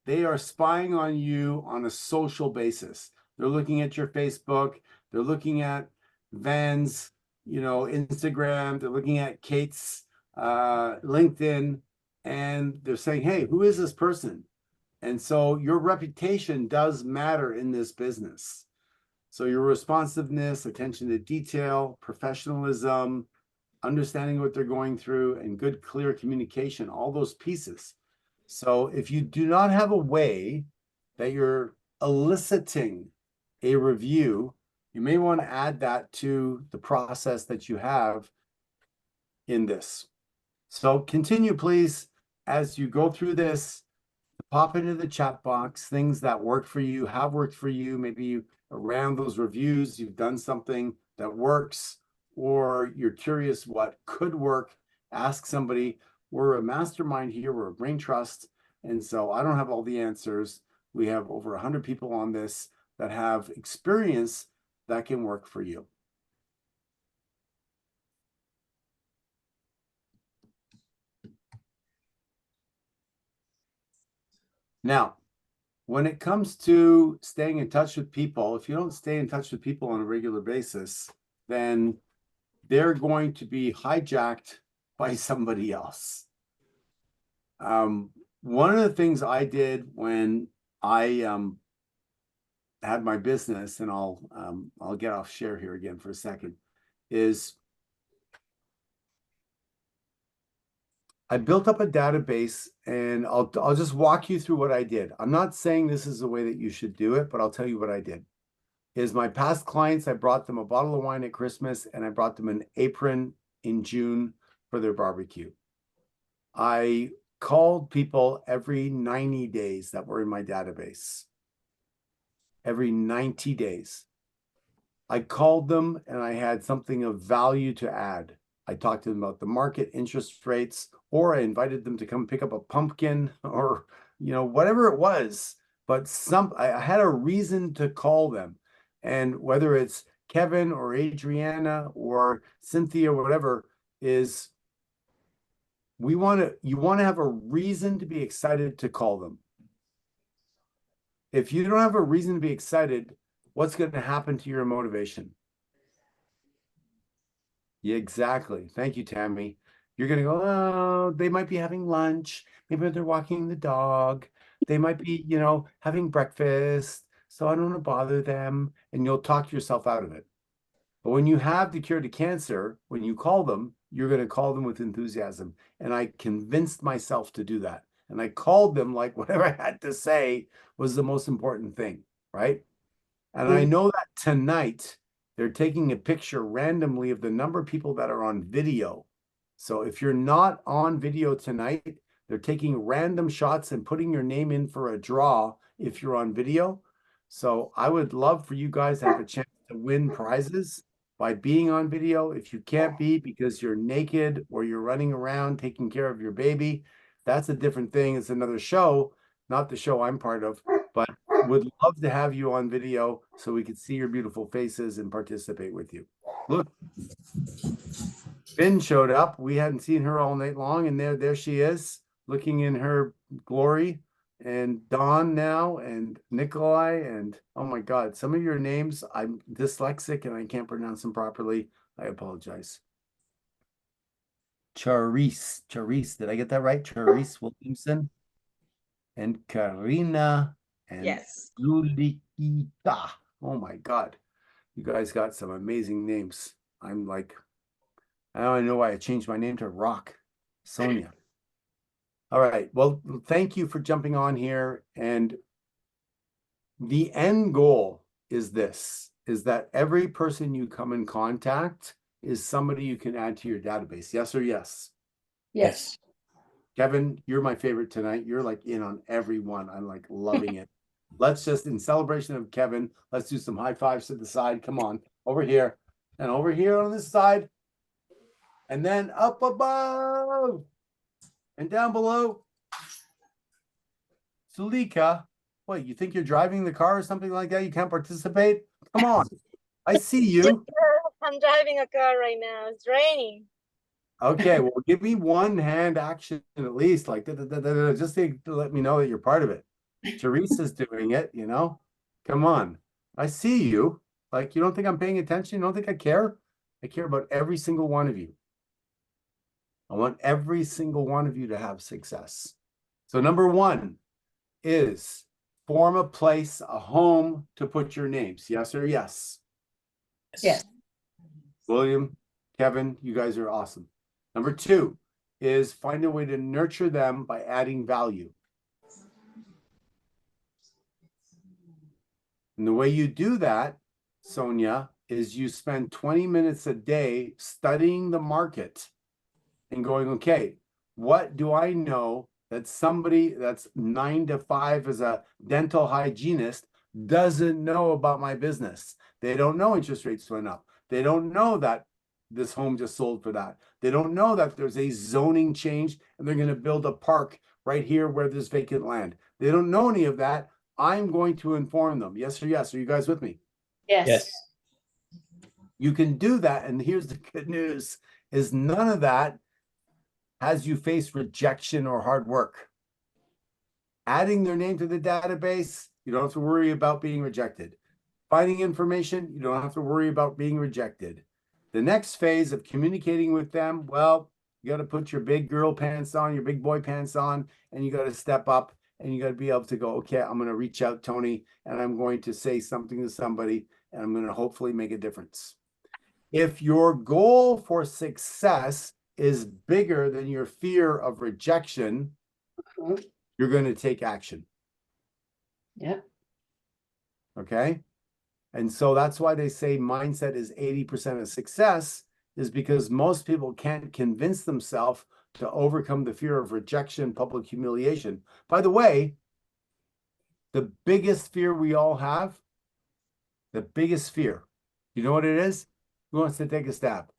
A: they are spying on you on a social basis. They're looking at your Facebook, they're looking at Van's, Instagram, they're looking at Kate's LinkedIn, and they're saying, hey, who is this person? And so your reputation does matter in this business. So your responsiveness, attention to detail, professionalism, understanding what they're going through, and good, clear communication, all those pieces. So if you do not have a way that you're eliciting a review, you may want to add that to the process that you have in this. So continue, please, as you go through this. Pop into the chat box things that work for you, have worked for you. Maybe you, around those reviews, you've done something that works, or you're curious what could work. Ask somebody. We're a mastermind here. We're a brain trust. And so I don't have all the answers. We have over 100 people on this that have experience that can work for you. Now, when it comes to staying in touch with people, if you don't stay in touch with people on a regular basis, then they're going to be hijacked by somebody else. One of the things I did when I had my business, and I'll get off share here again for a second, is I built up a database, and I'll just walk you through what I did. I'm not saying this is the way that you should do it, but I'll tell you what I did. Is my past clients, I brought them a bottle of wine at Christmas, and I brought them an apron in June for their barbecue. I called people every 90 days that were in my database. Every 90 days. I called them and I had something of value to add. I talked to them about the market, interest rates, or I invited them to come pick up a pumpkin, or whatever it was. But I had a reason to call them. And whether it's Kevin or Adriana or Cynthia, or whatever, is you want to have a reason to be excited to call them. If you don't have a reason to be excited, what's going to happen to your motivation? Yeah, exactly. Thank you, Tammy. You're going to go, oh, they might be having lunch. Maybe they're walking the dog. They might be, having breakfast. So I don't want to bother them. And you'll talk yourself out of it. But when you have the cure to cancer, when you call them, you're going to call them with enthusiasm. And I convinced myself to do that. And I called them like whatever I had to say was the most important thing, right? And I know that tonight they're taking a picture randomly of the number of people that are on video. So if you're not on video tonight, they're taking random shots and putting your name in for a draw if you're on video. So I would love for you guys to have a chance to win prizes by being on video. If you can't be because you're naked or you're running around taking care of your baby, that's a different thing. It's another show, not the show I'm part of, but would love to have you on video so we could see your beautiful faces and participate with you. Look, Finn showed up. We hadn't seen her all night long, and there she is, looking in her glory. And Dawn now, and Nikolai, and oh my God, some of your names, I'm dyslexic and I can't pronounce them properly. I apologize. Charisse, did I get that right? Charisse Williamson and Karina and
E: Yes.
A: Lulikita. Oh my God, you guys got some amazing names. I'm like, I don't know why I changed my name to Rock. Sonia. All right. Well, thank you for jumping on here. And the end goal is this, is that every person you come in contact is somebody you can add to your database. Yes or yes?
D: Yes.
A: Kevin, you're my favorite tonight. You're like in on every one. I'm like loving it. Let's just, in celebration of Kevin, let's do some high fives to the side. Come on, over here. And over here on this side. And then up above. And down below. Sulika, what, you think you're driving the car or something like that? You can't participate? Come on. I see you.
N: I'm driving a car right now. It's raining.
A: Okay, well, give me one hand action at least, like just to let me know that you're part of it. Teresa's doing it, Come on. I see you. Like, you don't think I'm paying attention? You don't think I care? I care about every single one of you. I want every single one of you to have success. So number one is form a place, a home to put your names. Yes or yes?
D: Yes.
A: William, Kevin, you guys are awesome. Number two is find a way to nurture them by adding value. And the way you do that, Sonia, is you spend 20 minutes a day studying the market and going, okay, what do I know that somebody that's 9 to 5 as a dental hygienist doesn't know about my business? They don't know interest rates went up. They don't know that this home just sold for that. They don't know that there's a zoning change and they're going to build a park right here where there's vacant land. They don't know any of that. I'm going to inform them. Yes or yes? Are you guys with me?
D: Yes.
A: You can do that. And here's the good news is none of that has you face rejection or hard work. Adding their name to the database, you don't have to worry about being rejected. Finding information, you don't have to worry about being rejected. The next phase of communicating with them, well, you got to put your big girl pants on, your big boy pants on, and you got to step up and you got to be able to go, okay, I'm going to reach out, Tony, and I'm going to say something to somebody, and I'm going to hopefully make a difference. If your goal for success is bigger than your fear of rejection, you're going to take action.
D: Yeah.
A: Okay. And so that's why they say mindset is 80% of success, is because most people can't convince themselves to overcome the fear of rejection, public humiliation. By the way, the biggest fear we all have, the biggest fear, you know what it is? Who wants to take a stab?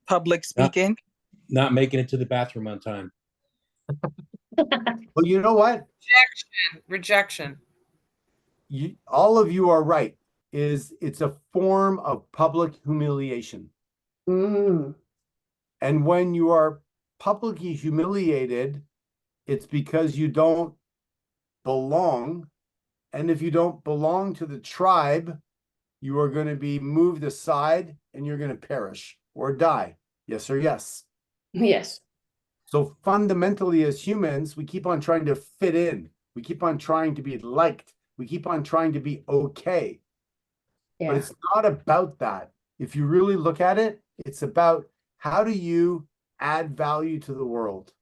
I: Public speaking.
G: Not making it to the bathroom on time.
A: Well, you know what?
J: Rejection.
A: All of you are right. It's a form of public humiliation. And when you are publicly humiliated, it's because you don't belong And if you don't belong to the tribe, you are going to be moved aside and you're going to perish or die. Yes or yes?
D: Yes.
A: So fundamentally, as humans, we keep on trying to fit in. We keep on trying to be liked. We keep on trying to be okay. But it's not about that. If you really look at it, it's about how do you add value to the world?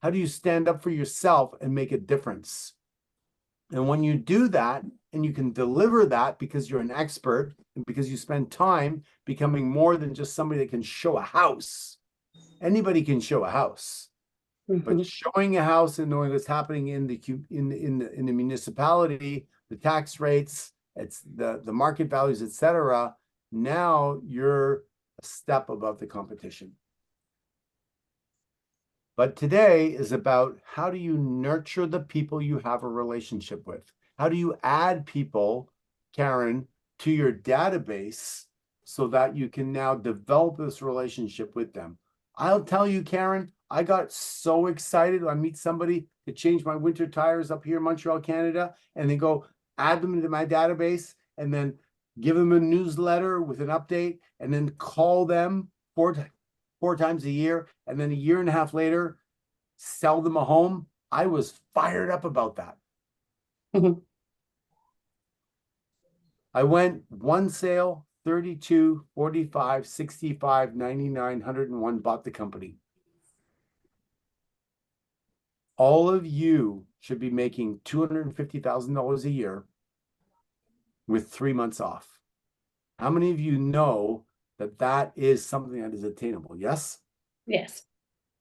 A: How do you stand up for yourself and make a difference? And when you do that, and you can deliver that because you're an expert and because you spend time becoming more than just somebody that can show a house. Anybody can show a house, but showing a house and knowing what's happening in the municipality, the tax rates, it's the market values, etc. Now you're a step above the competition. But today is about how do you nurture the people you have a relationship with? How do you add people, Karen, to your database so that you can now develop this relationship with them? I'll tell you, Karen, I got so excited when I meet somebody to change my winter tires up here in Montreal, Canada, and then go add them into my database and then give them a newsletter with an update and then call them four times a year, and then a year and a half later, sell them a home. I was fired up about that. I went one sale, 32, 45, 65, 99, 101, bought the company. All of you should be making $250,000 a year with 3 months off. How many of you know that that is something that is attainable? Yes?
D: Yes.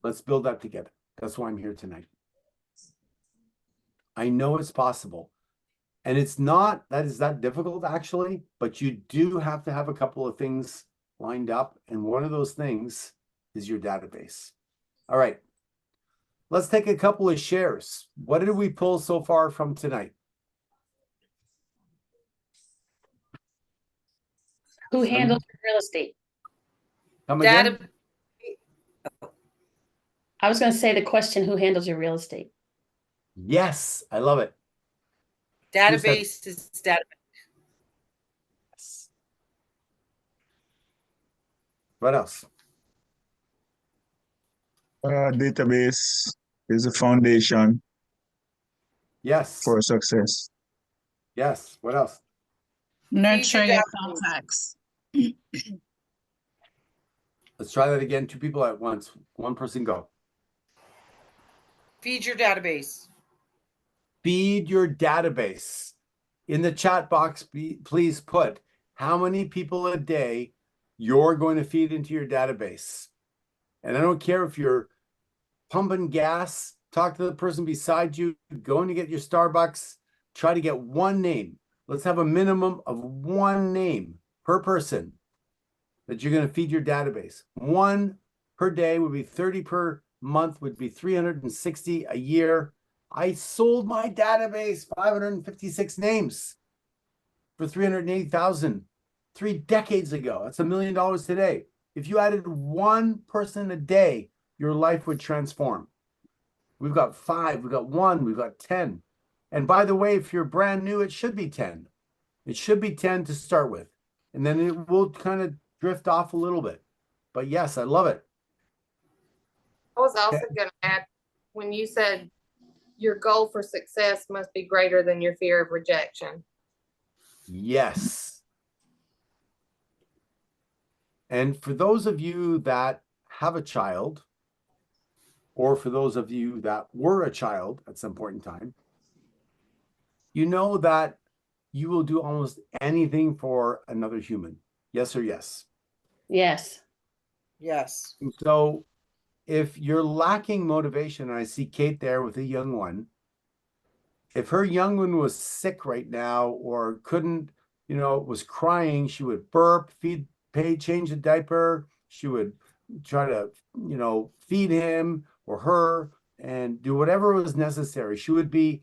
A: Let's build that together. That's why I'm here tonight. I know it's possible. And it's not that difficult actually, but you do have to have a couple of things lined up. And one of those things is your database. All right. Let's take a couple of shares. What did we pull so far from tonight?
D: Who handles real estate?
A: Come again?
D: I was going to say the question, who handles your real estate?
A: Yes, I love it.
J: Database is databank.
A: Yes. What else?
O: Database is the foundation.
A: Yes.
O: For success.
A: Yes. What else?
I: Nurture your contacts.
A: Let's try that again. Two people at once. One person go.
J: Feed your database.
A: Feed your database. In the chat box, please put how many people a day you're going to feed into your database. And I don't care if you're pumping gas, talk to the person beside you, going to get your Starbucks, try to get one name. Let's have a minimum of one name per person that you're going to feed your database. One per day would be 30 per month, would be 360 a year. I sold my database 556 names for 380,000 3 decades ago. That's $1 million today. If you added one person a day, your life would transform. We've got 5, we've got 1, we've got 10. And by the way, if you're brand new, it should be 10. It should be 10 to start with. And then it will kind of drift off a little bit. But yes, I love it.
E: I was also going to add, when you said your goal for success must be greater than your fear of rejection.
A: Yes. And for those of you that have a child, or for those of you that were a child at some point in time, you know that you will do almost anything for another human. Yes or yes?
D: Yes.
J: Yes.
A: So if you're lacking motivation, and I see Kate there with a young one, if her young one was sick right now or couldn't, was crying, she would burp, change the diaper. She would try to, feed him or her and do whatever was necessary. She would be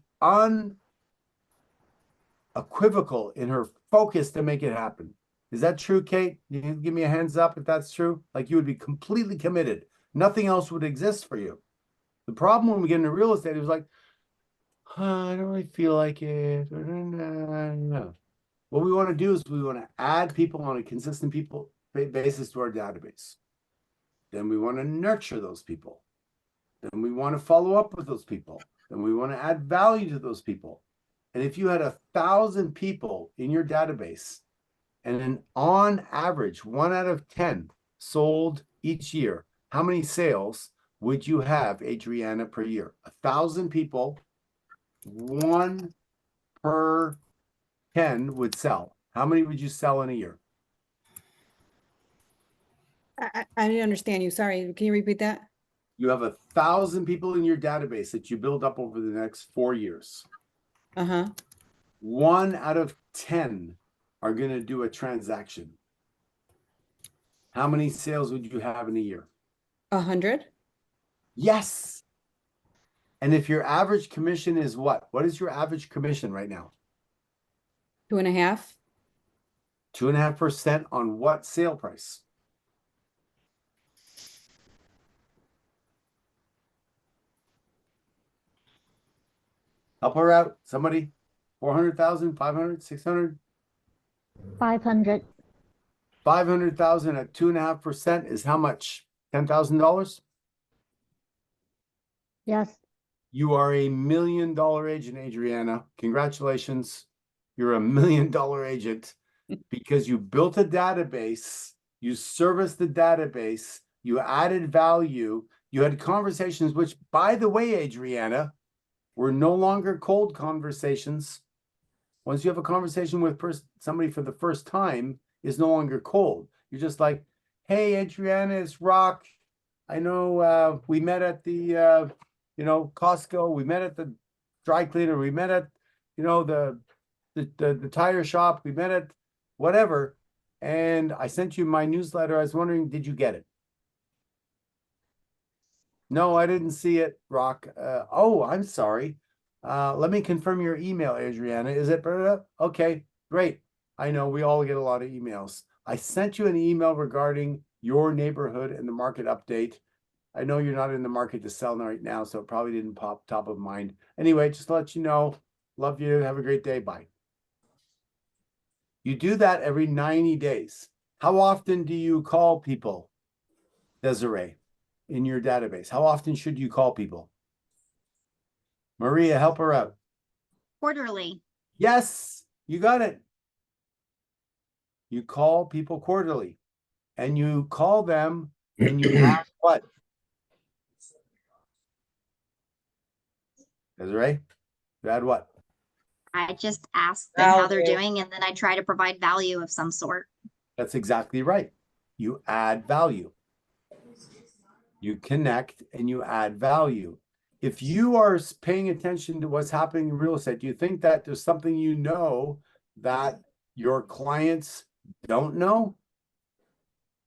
A: unequivocal in her focus to make it happen. Is that true, Kate? You can give me a hands up if that's true. Like you would be completely committed. Nothing else would exist for you. The problem when we get into real estate is like, I don't really feel like it. No. What we want to do is we want to add people on a consistent basis to our database. Then we want to nurture those people. Then we want to follow up with those people. Then we want to add value to those people. And if you had 1,000 people in your database, and then on average, 1 out of 10 sold each year, how many sales would you have, Adriana, per year? 1,000 people, 1 per 10 would sell. How many would you sell in a year?
L: I didn't understand you. Sorry. Can you repeat that?
A: You have 1,000 people in your database that you build up over the next 4 years.
L: Uh-huh.
A: 1 out of 10 are going to do a transaction. How many sales would you have in a year?
L: 100?
A: Yes. And if your average commission is what? What is your average commission right now?
L: 2.5?
A: 2.5% on what sale price? Help her out. Somebody. 400,000, 500, 600?
K: 500.
A: 500,000 at 2.5% is how much? $10,000?
K: Yes.
A: You are a $1 million agent, Adriana. Congratulations. You're a $1 million agent because you built a database, you serviced the database, you added value, you had conversations, which, by the way, Adriana, were no longer cold conversations. Once you have a conversation with somebody for the first time, is no longer cold. You're just like, hey, Adriana, it's Rock. I know we met at the Costco. We met at the dry cleaner. We met at the tire shop. We met at whatever. And I sent you my newsletter. I was wondering, did you get it? No, I didn't see it, Rock. Oh, I'm sorry. Let me confirm your email, Adriana. Is it? Okay, great. I know we all get a lot of emails. I sent you an email regarding your neighborhood and the market update. I know you're not in the market to sell right now, so it probably didn't pop top of mind. Anyway, just to let you know, love you. Have a great day. Bye. You do that every 90 days. How often do you call people, Desiree, in your database? How often should you call people? Maria, help her out.
P: Quarterly.
A: Yes, you got it. You call people quarterly, and you call them and you add what? Desiree, you add what?
P: I just ask them how they're doing, and then I try to provide value of some sort.
A: That's exactly right. You add value. You connect and you add value. If you are paying attention to what's happening in real estate, do you think that there's something you know that your clients don't know?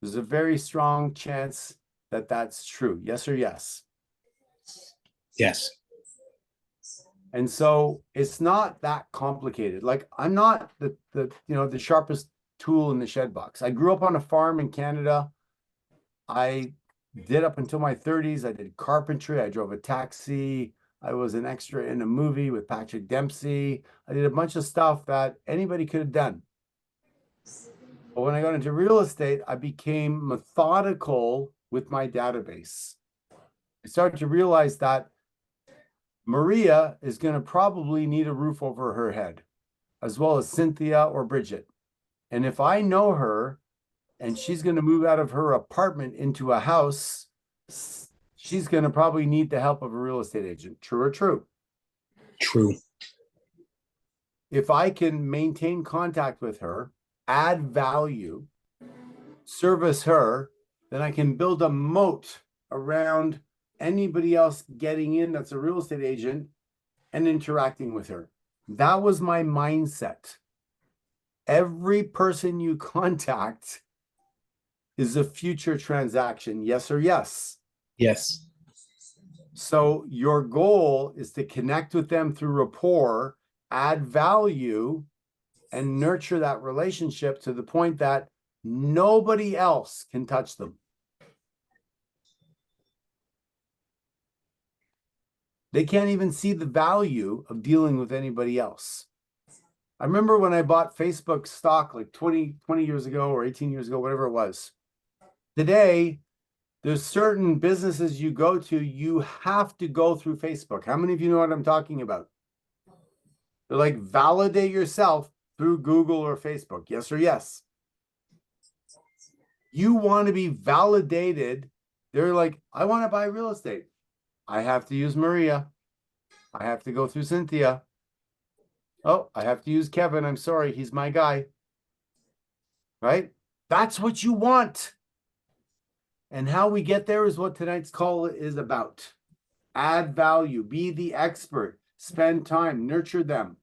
A: There's a very strong chance that that's true. Yes or yes?
G: Yes.
A: And so it's not that complicated. Like, I'm not the sharpest tool in the shed box. I grew up on a farm in Canada. I did up until my 30s. I did carpentry. I drove a taxi. I was an extra in a movie with Patrick Dempsey. I did a bunch of stuff that anybody could have done. But when I got into real estate, I became methodical with my database. I started to realize that Maria is going to probably need a roof over her head, as well as Cynthia or Bridget. And if I know her and she's going to move out of her apartment into a house, she's going to probably need the help of a real estate agent. True or true?
G: True.
A: If I can maintain contact with her, add value, service her, then I can build a moat around anybody else getting in that's a real estate agent and interacting with her. That was my mindset. Every person you contact is a future transaction, yes or yes?
G: Yes.
A: So your goal is to connect with them through rapport, add value, and nurture that relationship to the point that nobody else can touch them. They can't even see the value of dealing with anybody else. I remember when I bought Facebook stock like 20 years ago or 18 years ago, whatever it was. Today, there's certain businesses you go to, you have to go through Facebook. How many of you know what I'm talking about? They're like, validate yourself through Google or Facebook. Yes or yes? You want to be validated. They're like, I want to buy real estate. I have to use Maria. I have to go through Cynthia. Oh, I have to use Kevin. I'm sorry. He's my guy. Right? That's what you want. And how we get there is what tonight's call is about. Add value, be the expert, spend time, nurture them.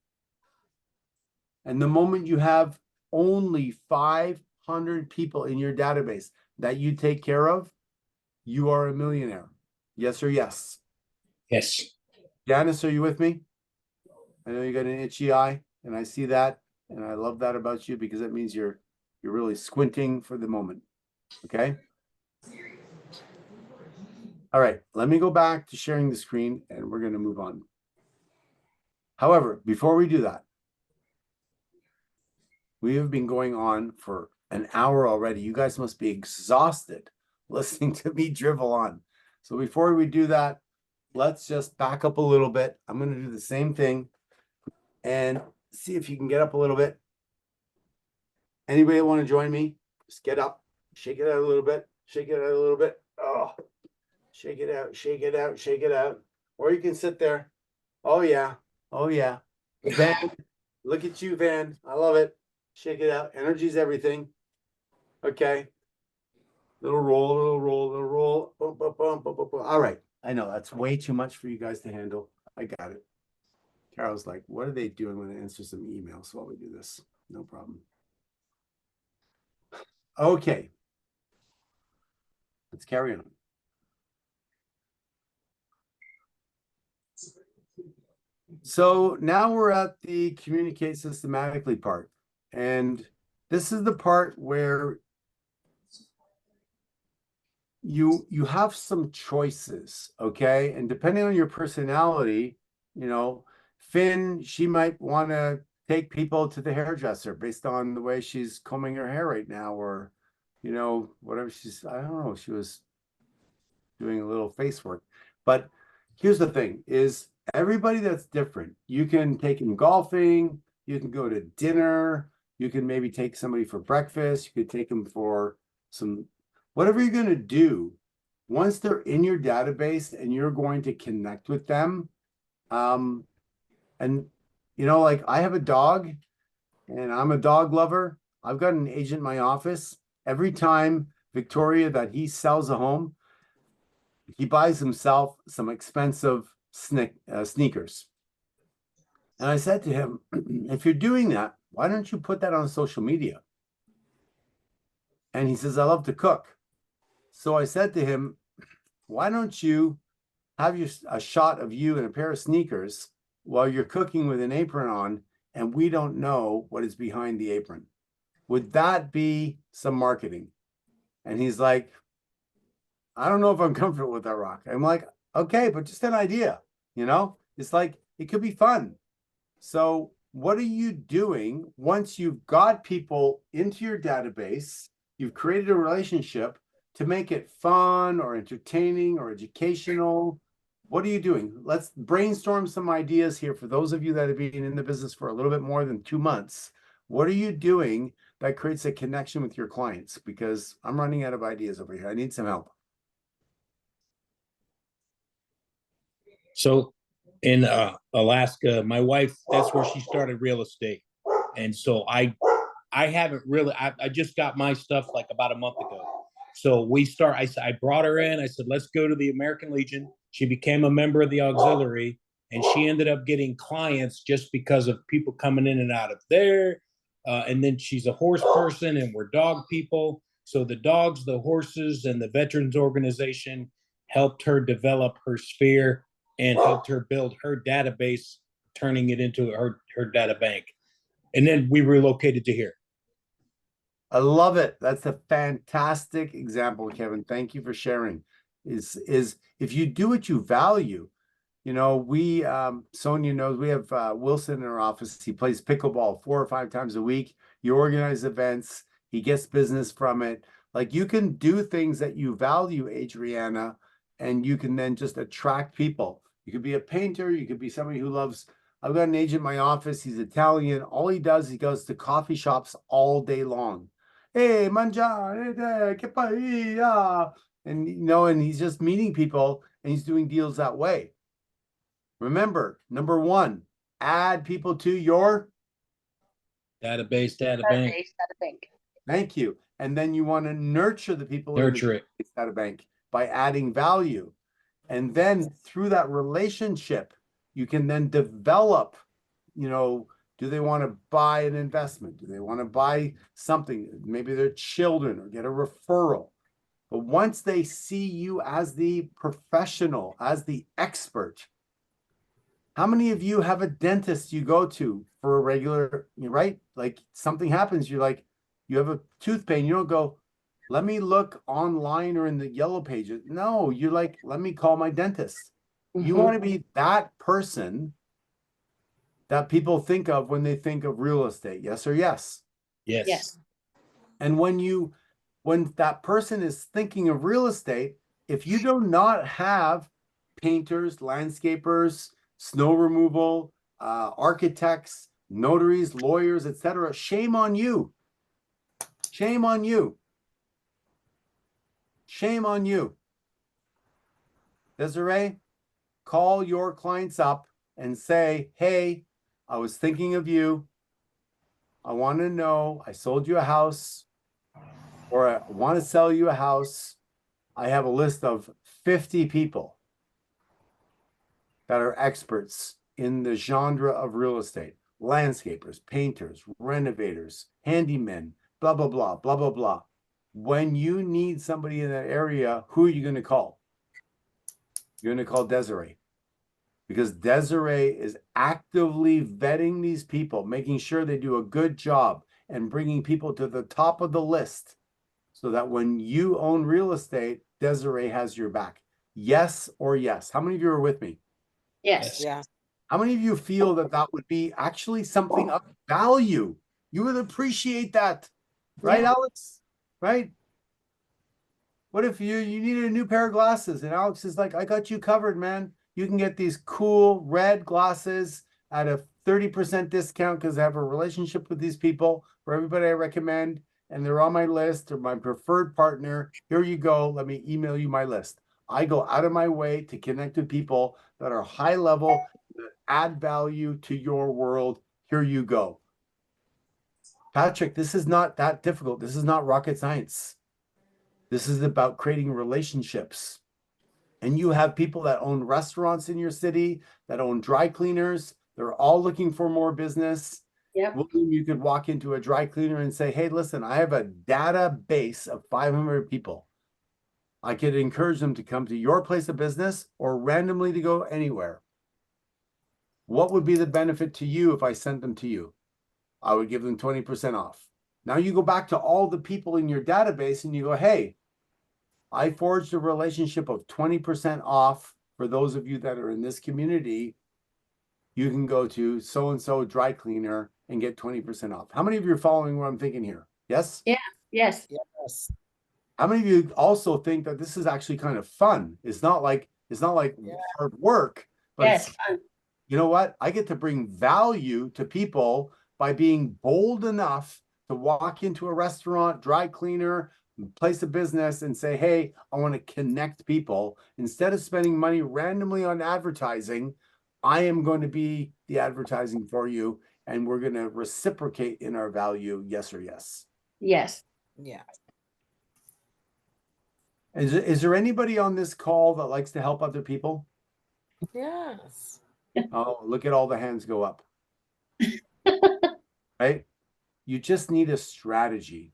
A: And the moment you have only 500 people in your database that you take care of, you are a millionaire. Yes or yes?
G: Yes.
A: Janice, are you with me? I know you got an itchy eye, and I see that, and I love that about you because that means you're really squinting for the moment. Okay? All right, let me go back to sharing the screen, and we're going to move on. However, before we do that, we have been going on for an hour already. You guys must be exhausted listening to me drivel on. So before we do that, let's just back up a little bit. I'm going to do the same thing and see if you can get up a little bit. Anybody want to join me? Just get up, shake it out a little bit, shake it out a little bit. Oh, shake it out, shake it out, shake it out. Or you can sit there. Oh, yeah. Oh, yeah. Van, look at you, Van. I love it. Shake it out. Energy's everything. Okay. Little roll, little roll, little roll. Boom, boom, boom, boom, boom, boom. All right. I know that's way too much for you guys to handle. I got it. Carol's like, what are they doing when I answer some emails while we do this? No problem. Okay. Let's carry on. So now we're at the communicate systematically part. And this is the part where you have some choices, okay? And depending on your personality, you know, Finn, she might want to take people to the hairdresser based on the way she's combing her hair right now, or, you know, whatever she's, I don't know, she was doing a little face work. But here's the thing is everybody that's different. You can take them golfing, you can go to dinner, you can maybe take somebody for breakfast, you could take them for some, whatever you're going to do. Once they're in your database and you're going to connect with them, and you know, like I have a dog and I'm a dog lover. I've got an agent in my office. Every time Victoria that he sells a home, he buys himself some expensive sneakers. And I said to him, if you're doing that, why don't you put that on social media? And he says, I love to cook. So I said to him, why don't you have a shot of you in a pair of sneakers while you're cooking with an apron on, and we don't know what is behind the apron? Would that be some marketing? And he's like, I don't know if I'm comfortable with that, Rock. I'm like, okay, but just an idea, you know? It's like, it could be fun. So what are you doing once you've got people into your database, you've created a relationship to make it fun or entertaining or educational? What are you doing? Let's brainstorm some ideas here for those of you that have been in the business for a little bit more than 2 months. What are you doing that creates a connection with your clients? Because I'm running out of ideas over here. I need some help.
G: So in Alaska, my wife, that's where she started real estate. And so I haven't really, I just got my stuff like about a month ago. So I brought her in, I said, let's go to the American Legion. She became a member of the auxiliary, and she ended up getting clients just because of people coming in and out of there. And then she's a horse person and we're dog people. So the dogs, the horses, and the veterans organization helped her develop her sphere and helped her build her database, turning it into her data bank. And then we relocated to here.
A: I love it. That's a fantastic example, Kevin. Thank you for sharing. Is if you do what you value, You know, we, Sonia knows we have Wilson in our office. He plays pickleball 4 or 5 times a week. You organize events, he gets business from it. Like you can do things that you value, Adriana, and you can then just attract people. You could be a painter, you could be somebody who loves. I've got an agent in my office, he's Italian. All he does, he goes to coffee shops all day long. Hey, mangiare, che poi, ah. And you know, and he's just meeting people and he's doing deals that way. Remember, number 1, add people to your
G: Database, databank.
A: Thank you. And then you want to nurture the people
G: Nurture
A: in the databank by adding value. And then through that relationship, you can then develop, you know, do they want to buy an investment? Do they want to buy something? Maybe their children or get a referral. But once they see you as the professional, as the expert, how many of you have a dentist you go to for a regular, right? Like something happens, you're like, you have a tooth pain, you don't go, let me look online or in the yellow pages. No, you're like, let me call my dentist. You want to be that person that people think of when they think of real estate. Yes or yes?
G: Yes.
A: And when that person is thinking of real estate, if you do not have painters, landscapers, snow removal, architects, notaries, lawyers, etc., shame on you. Shame on you. Shame on you. Desiree, call your clients up and say, hey, I was thinking of you. I want to know, I sold you a house, or I want to sell you a house. I have a list of 50 people that are experts in the genre of real estate: landscapers, painters, renovators, handymen, blah, blah, blah, blah, blah, blah. When you need somebody in that area, who are you going to call? You're going to call Desiree, because Desiree is actively vetting these people, making sure they do a good job and bringing people to the top of the list so that when you own real estate, Desiree has your back. Yes or yes? How many of you are with me?
D: Yes.
J: Yeah.
A: How many of you feel that that would be actually something of value? You would appreciate that, right,
D: Yeah.
A: Alex? Right? What if you needed a new pair of glasses and Alex is like, I got you covered, man. You can get these cool red glasses at a 30% discount because I have a relationship with these people. For everybody I recommend, and they're on my list or my preferred partner. Here you go. Let me email you my list. I go out of my way to connect with people that are high level, that add value to your world. Here you go. Patrick, this is not that difficult. This is not rocket science. This is about creating relationships. And you have people that own restaurants in your city, that own dry cleaners. They're all looking for more business.
D: Yep.
A: William, you could walk into a dry cleaner and say, hey, listen, I have a database of 500 people. I could encourage them to come to your place of business or randomly to go anywhere. What would be the benefit to you if I sent them to you? I would give them 20% off. Now you go back to all the people in your database and you go, hey, I forged a relationship of 20% off for those of you that are in this community. You can go to so-and-so dry cleaner and get 20% off. How many of you are following what I'm thinking here? Yes?
D: Yeah. Yes.
J: Yes.
A: How many of you also think that this is actually kind of fun? It's not like hard work, but
D: Yes.
A: it's, you know what? I get to bring value to people by being bold enough to walk into a restaurant, dry cleaner, place of business and say, hey, I want to connect people. Instead of spending money randomly on advertising, I am going to be the advertising for you, and we're going to reciprocate in our value. Yes or yes?
D: Yes.
J: Yeah.
A: Is there anybody on this call that likes to help other people?
J: Yes.
A: Oh, look at all the hands go up. Right? You just need a strategy.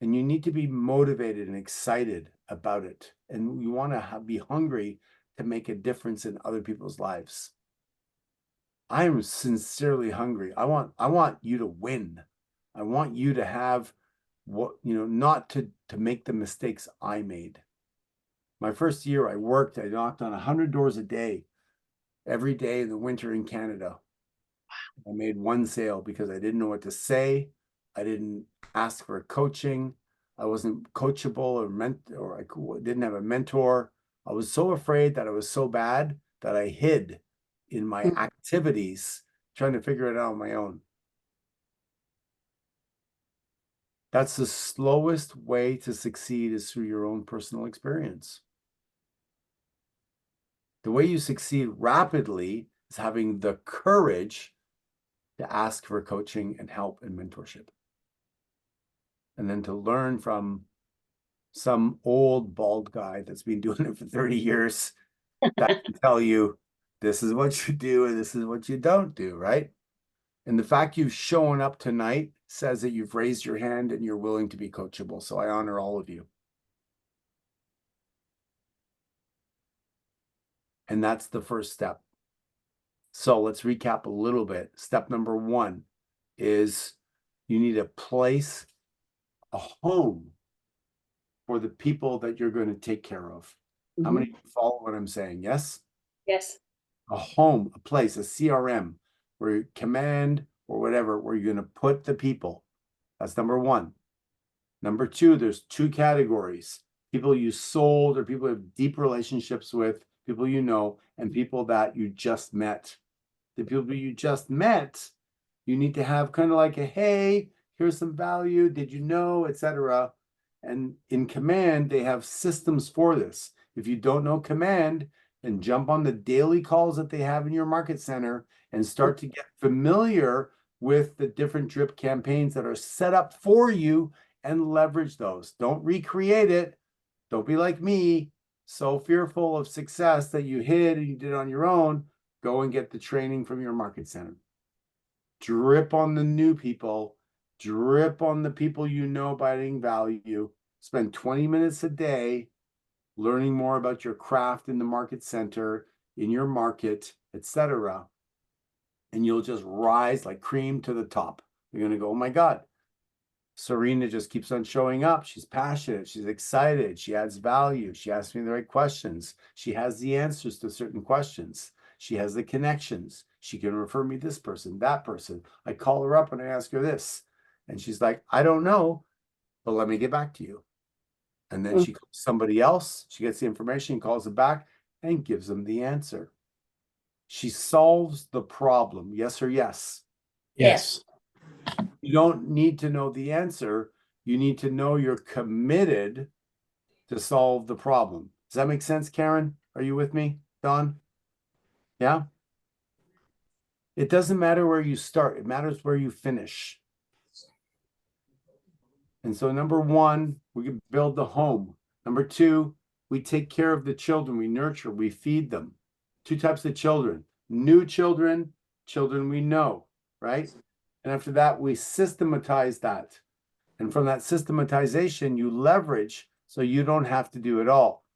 A: And you need to be motivated and excited about it. And you want to be hungry to make a difference in other people's lives. I am sincerely hungry. I want you to win. I want you to have not to make the mistakes I made. My first year I knocked on 100 doors a day. every day in the winter in Canada. I made one sale because I didn't know what to say. I didn't ask for coaching. I wasn't coachable or I didn't have a mentor. I was so afraid that I was so bad that I hid in my activities, trying to figure it out on my own. That's the slowest way to succeed is through your own personal experience. The way you succeed rapidly is having the courage to ask for coaching and help and mentorship. And then to learn from some old bald guy that's been doing it for 30 years that can tell you this is what you do and this is what you don't do, right? And the fact you've shown up tonight says that you've raised your hand and you're willing to be coachable. So I honor all of you. And that's the first step. So let's recap a little bit. Step number 1 is you need a place, a home for the people that you're going to take care of. How many follow what I'm saying? Yes?
B: Yes.
A: A home, a place, a CRM, where you command or whatever, where you're going to put the people. That's number 1. Number 2, there's 2 categories. People you sold or people you have deep relationships with, people you know, and people that you just met. The people you just met, you need to have kind of like a, hey, here's some value, did you know, etc. And in command, they have systems for this. If you don't know command, then jump on the daily calls that they have in your market center and start to get familiar with the different drip campaigns that are set up for you and leverage those. Don't recreate it. Don't be like me, so fearful of success that you hid and you did it on your own. Go and get the training from your market center. Drip on the new people. Drip on the people you know by adding value. Spend 20 minutes a day learning more about your craft in the market center, in your market, etc. And you'll just rise like cream to the top. You're going to go, oh my God, Serena just keeps on showing up. She's passionate. She's excited. She adds value. She asks me the right questions. She has the answers to certain questions. She has the connections. She can refer me this person, that person. I call her up and I ask her this. And she's like, I don't know, but let me get back to you. And then she calls somebody else. She gets the information, calls them back, and gives them the answer. She solves the problem. Yes or yes?
G: Yes.
A: You don't need to know the answer. You need to know you're committed to solve the problem. Does that make sense, Karen? Are you with me, Don? Yeah? It doesn't matter where you start. It matters where you finish. And so number 1, we can build the home. Number 2, we take care of the children. We nurture, we feed them. 2 types of children. New children, children we know, right? And after that, we systematize that. And from that systematization, you leverage so you don't have to do it all.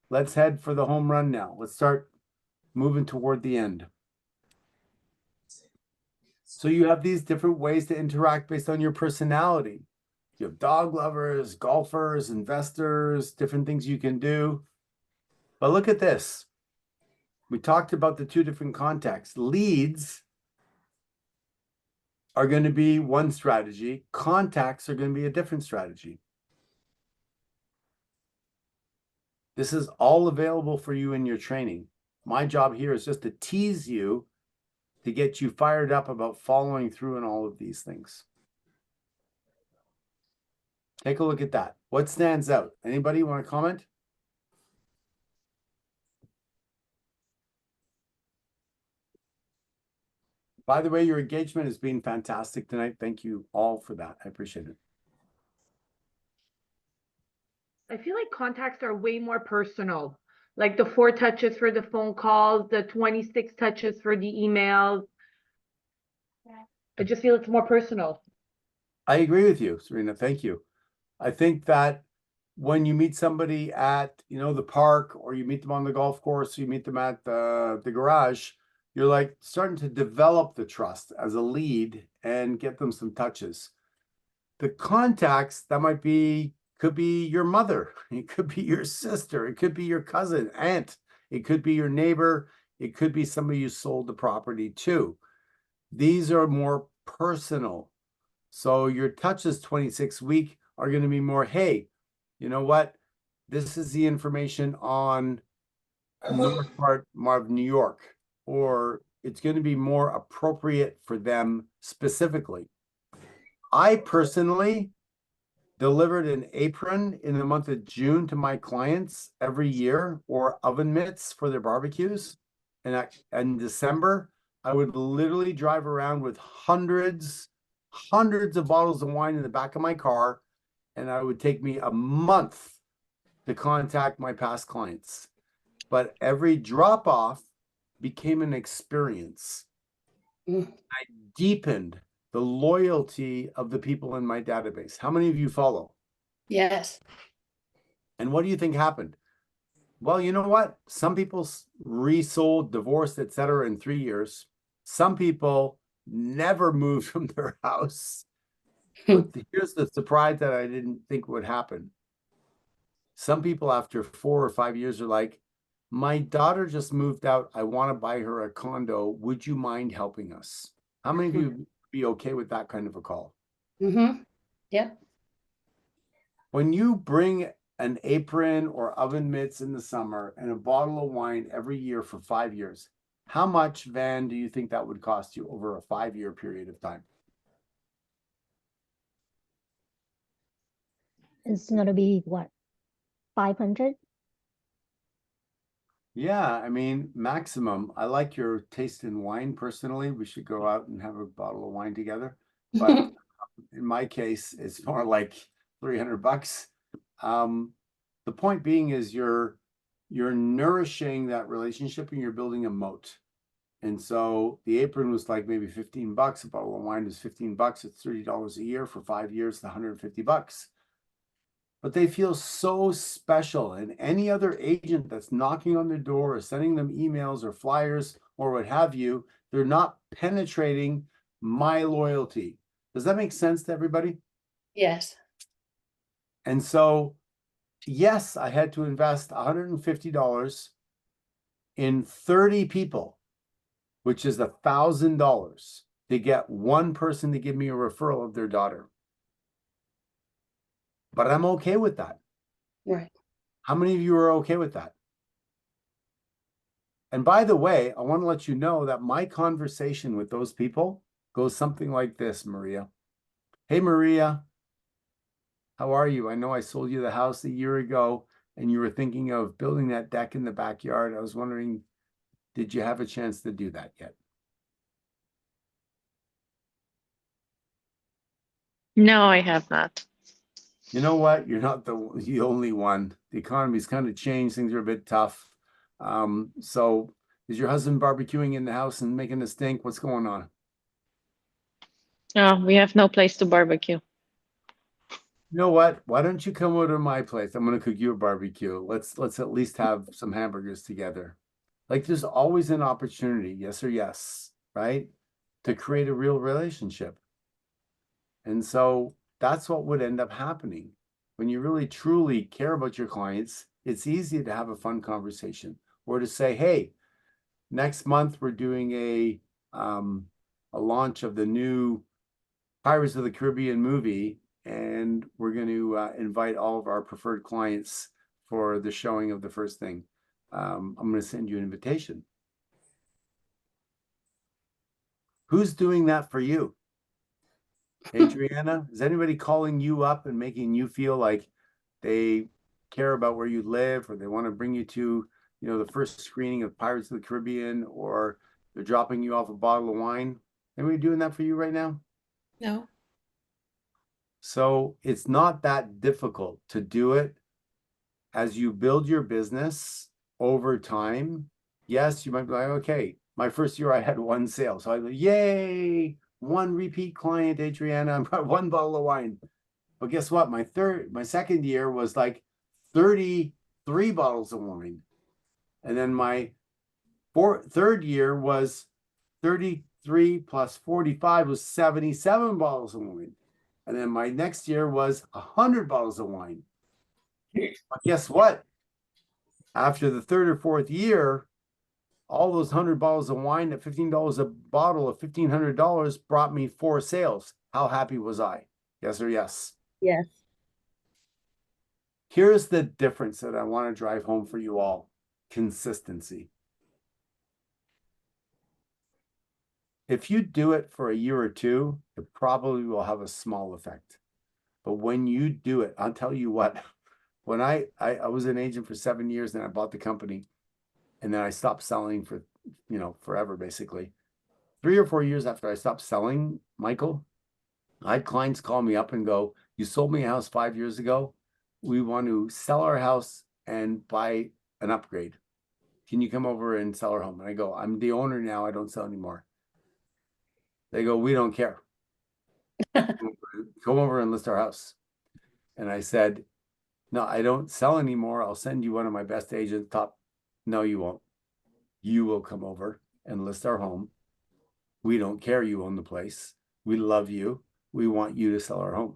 A: Let's head for the home run now. Let's start moving toward the end. So you have these different ways to interact based on your personality. You have dog lovers, golfers, investors, different things you can do. But look at this. We talked about the 2 different contexts. Leads are going to be one strategy. Contacts are going to be a different strategy. This is all available for you in your training. My job here is just to tease you to get you fired up about following through on all of these things. Take a look at that. What stands out? Anybody want to comment? By the way, your engagement has been fantastic tonight. Thank you all for that. I appreciate it.
K: I feel like contacts are way more personal. Like the 4 touches for the phone calls, the 26 touches for the emails. I just feel it's more personal.
A: I agree with you, Serena. Thank you. I think that when you meet somebody at, the park, or you meet them on the golf course, or you meet them at the garage, you're like starting to develop the trust as a lead and get them some touches. The contacts, that could be your mother, it could be your sister, it could be your cousin, aunt, it could be your neighbor, It could be somebody you sold the property to. These are more personal. So your touches 26 week are going to be more, hey, you know what? This is the information on north part of New York, or it's going to be more appropriate for them specifically. I personally delivered an apron in the month of June to my clients every year, or oven mitts for their barbecues. And in December, I would literally drive around with hundreds of bottles of wine in the back of my car, and it would take me a month to contact my past clients. But every drop off became an experience. I deepened the loyalty of the people in my database. How many of you follow?
D: Yes.
A: And what do you think happened? Well, you know what? Some people resold, divorced, etc. in 3 years. Some people never moved from their house. But here's the surprise that I didn't think would happen. Some people after 4 or 5 years are like, my daughter just moved out. I want to buy her a condo. Would you mind helping us? How many of you would be okay with that kind of a call?
D: Mm-hmm. Yep.
A: When you bring an apron or oven mitts in the summer and a bottle of wine every year for 5 years, how much, Van, do you think that would cost you over a 5-year period of time?
N: It's gonna be what, 500?
A: Yeah, I mean, maximum. I like your taste in wine personally. We should go out and have a bottle of wine together. But in my case, it's more like $300. The point being is you're nourishing that relationship and you're building a moat. And so the apron was like maybe $15. A bottle of wine is $15. It's $30 a year for 5 years, $150. But they feel so special. And any other agent that's knocking on their door or sending them emails or flyers or what have you, they're not penetrating my loyalty. Does that make sense to everybody?
D: Yes.
A: And so, yes, I had to invest $150 in 30 people, which is $1,000 to get one person to give me a referral of their daughter. But I'm okay with that.
D: Right.
A: How many of you are okay with that? And by the way, I want to let you know that my conversation with those people goes something like this, Maria. Hey, Maria, how are you? I know I sold you the house a year ago and you were thinking of building that deck in the backyard. I was wondering, did you have a chance to do that yet?
Q: No, I have not.
A: You know what? You're not the only one. The economy's kind of changed. Things are a bit tough. So is your husband barbecuing in the house and making a stink? What's going on?
Q: No, we have no place to barbecue.
A: You know what? Why don't you come over to my place? I'm gonna cook you a barbecue. Let's at least have some hamburgers together. Like there's always an opportunity, yes or yes, right? To create a real relationship. And so that's what would end up happening. When you really truly care about your clients, it's easy to have a fun conversation or to say, hey, next month we're doing a launch of the new Pirates of the Caribbean movie, and we're going to invite all of our preferred clients for the showing of the first thing. I'm going to send you an invitation. Who's doing that for you? Adriana, is anybody calling you up and making you feel like they care about where you live, or they want to bring you to, the first screening of Pirates of the Caribbean, or they're dropping you off a bottle of wine? Anybody doing that for you right now?
L: No.
A: So it's not that difficult to do it as you build your business over time. Yes, you might be like, okay, my first year I had one sale. So I go, yay, one repeat client, Adriana, I got one bottle of wine. But guess what? My second year was like 33 bottles of wine. And then my third year was 33 plus 45 was 77 bottles of wine. And then my next year was 100 bottles of wine. But guess what? After the third or fourth year, all those 100 bottles of wine at $15 a bottle of $1,500 brought me 4 sales. How happy was I? Yes or yes?
D: Yes.
A: Here's the difference that I want to drive home for you all. Consistency. If you do it for a year or two, it probably will have a small effect. But when you do it, I'll tell you what, when I was an agent for 7 years and I bought the company and then I stopped selling for, forever, basically. 3 or 4 years after I stopped selling, Michael, I had clients call me up and go, you sold me a house 5 years ago. We want to sell our house and buy an upgrade. Can you come over and sell our home? And I go, I'm the owner now. I don't sell anymore. They go, we don't care. Come over and list our house. And I said, no, I don't sell anymore. I'll send you one of my best agents. No, you won't. You will come over and list our home. We don't care. You own the place. We love you. We want you to sell our home.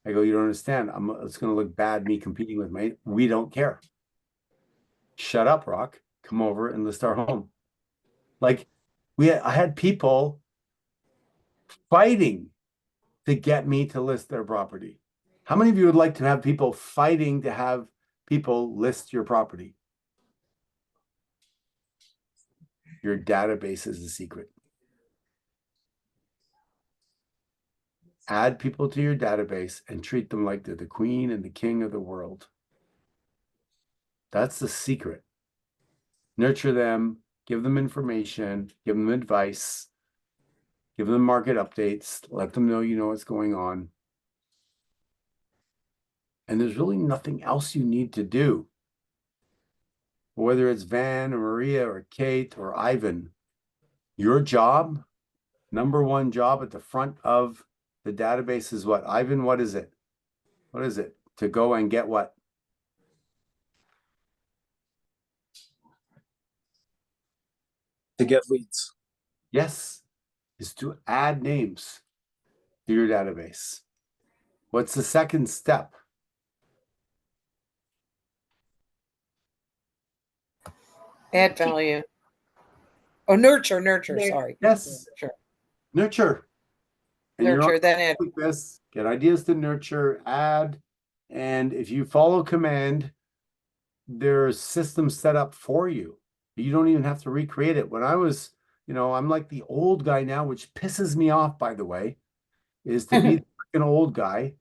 A: I go, you don't understand. It's going to look bad, me competing with we don't care. Shut up, Rock. Come over and list our home. Like I had people fighting to get me to list their property. How many of you would like to have people fighting to have people list your property? Your database is the secret. Add people to your database and treat them like they're the queen and the king of the world. That's the secret. Nurture them, give them information, give them advice, give them market updates, let them know you know what's going on. And there's really nothing else you need to do. Whether it's Van or Maria or Kate or Ivan, your job, number one job at the front of the database is what? Ivan, what is it? What is it? To go and get what?
F: To get leads.
A: Yes, is to add names to your database. What's the second step?
J: Add value. Oh, nurture, sorry.
A: Yes.
J: Sure.
A: Nurture. And
J: Nurture,
A: you're
J: then add.
A: like this, get ideas to nurture, add, and if you follow command, there's systems set up for you. You don't even have to recreate it. When I was, I'm like the old guy now, which pisses me off, by the way, is to be an old guy.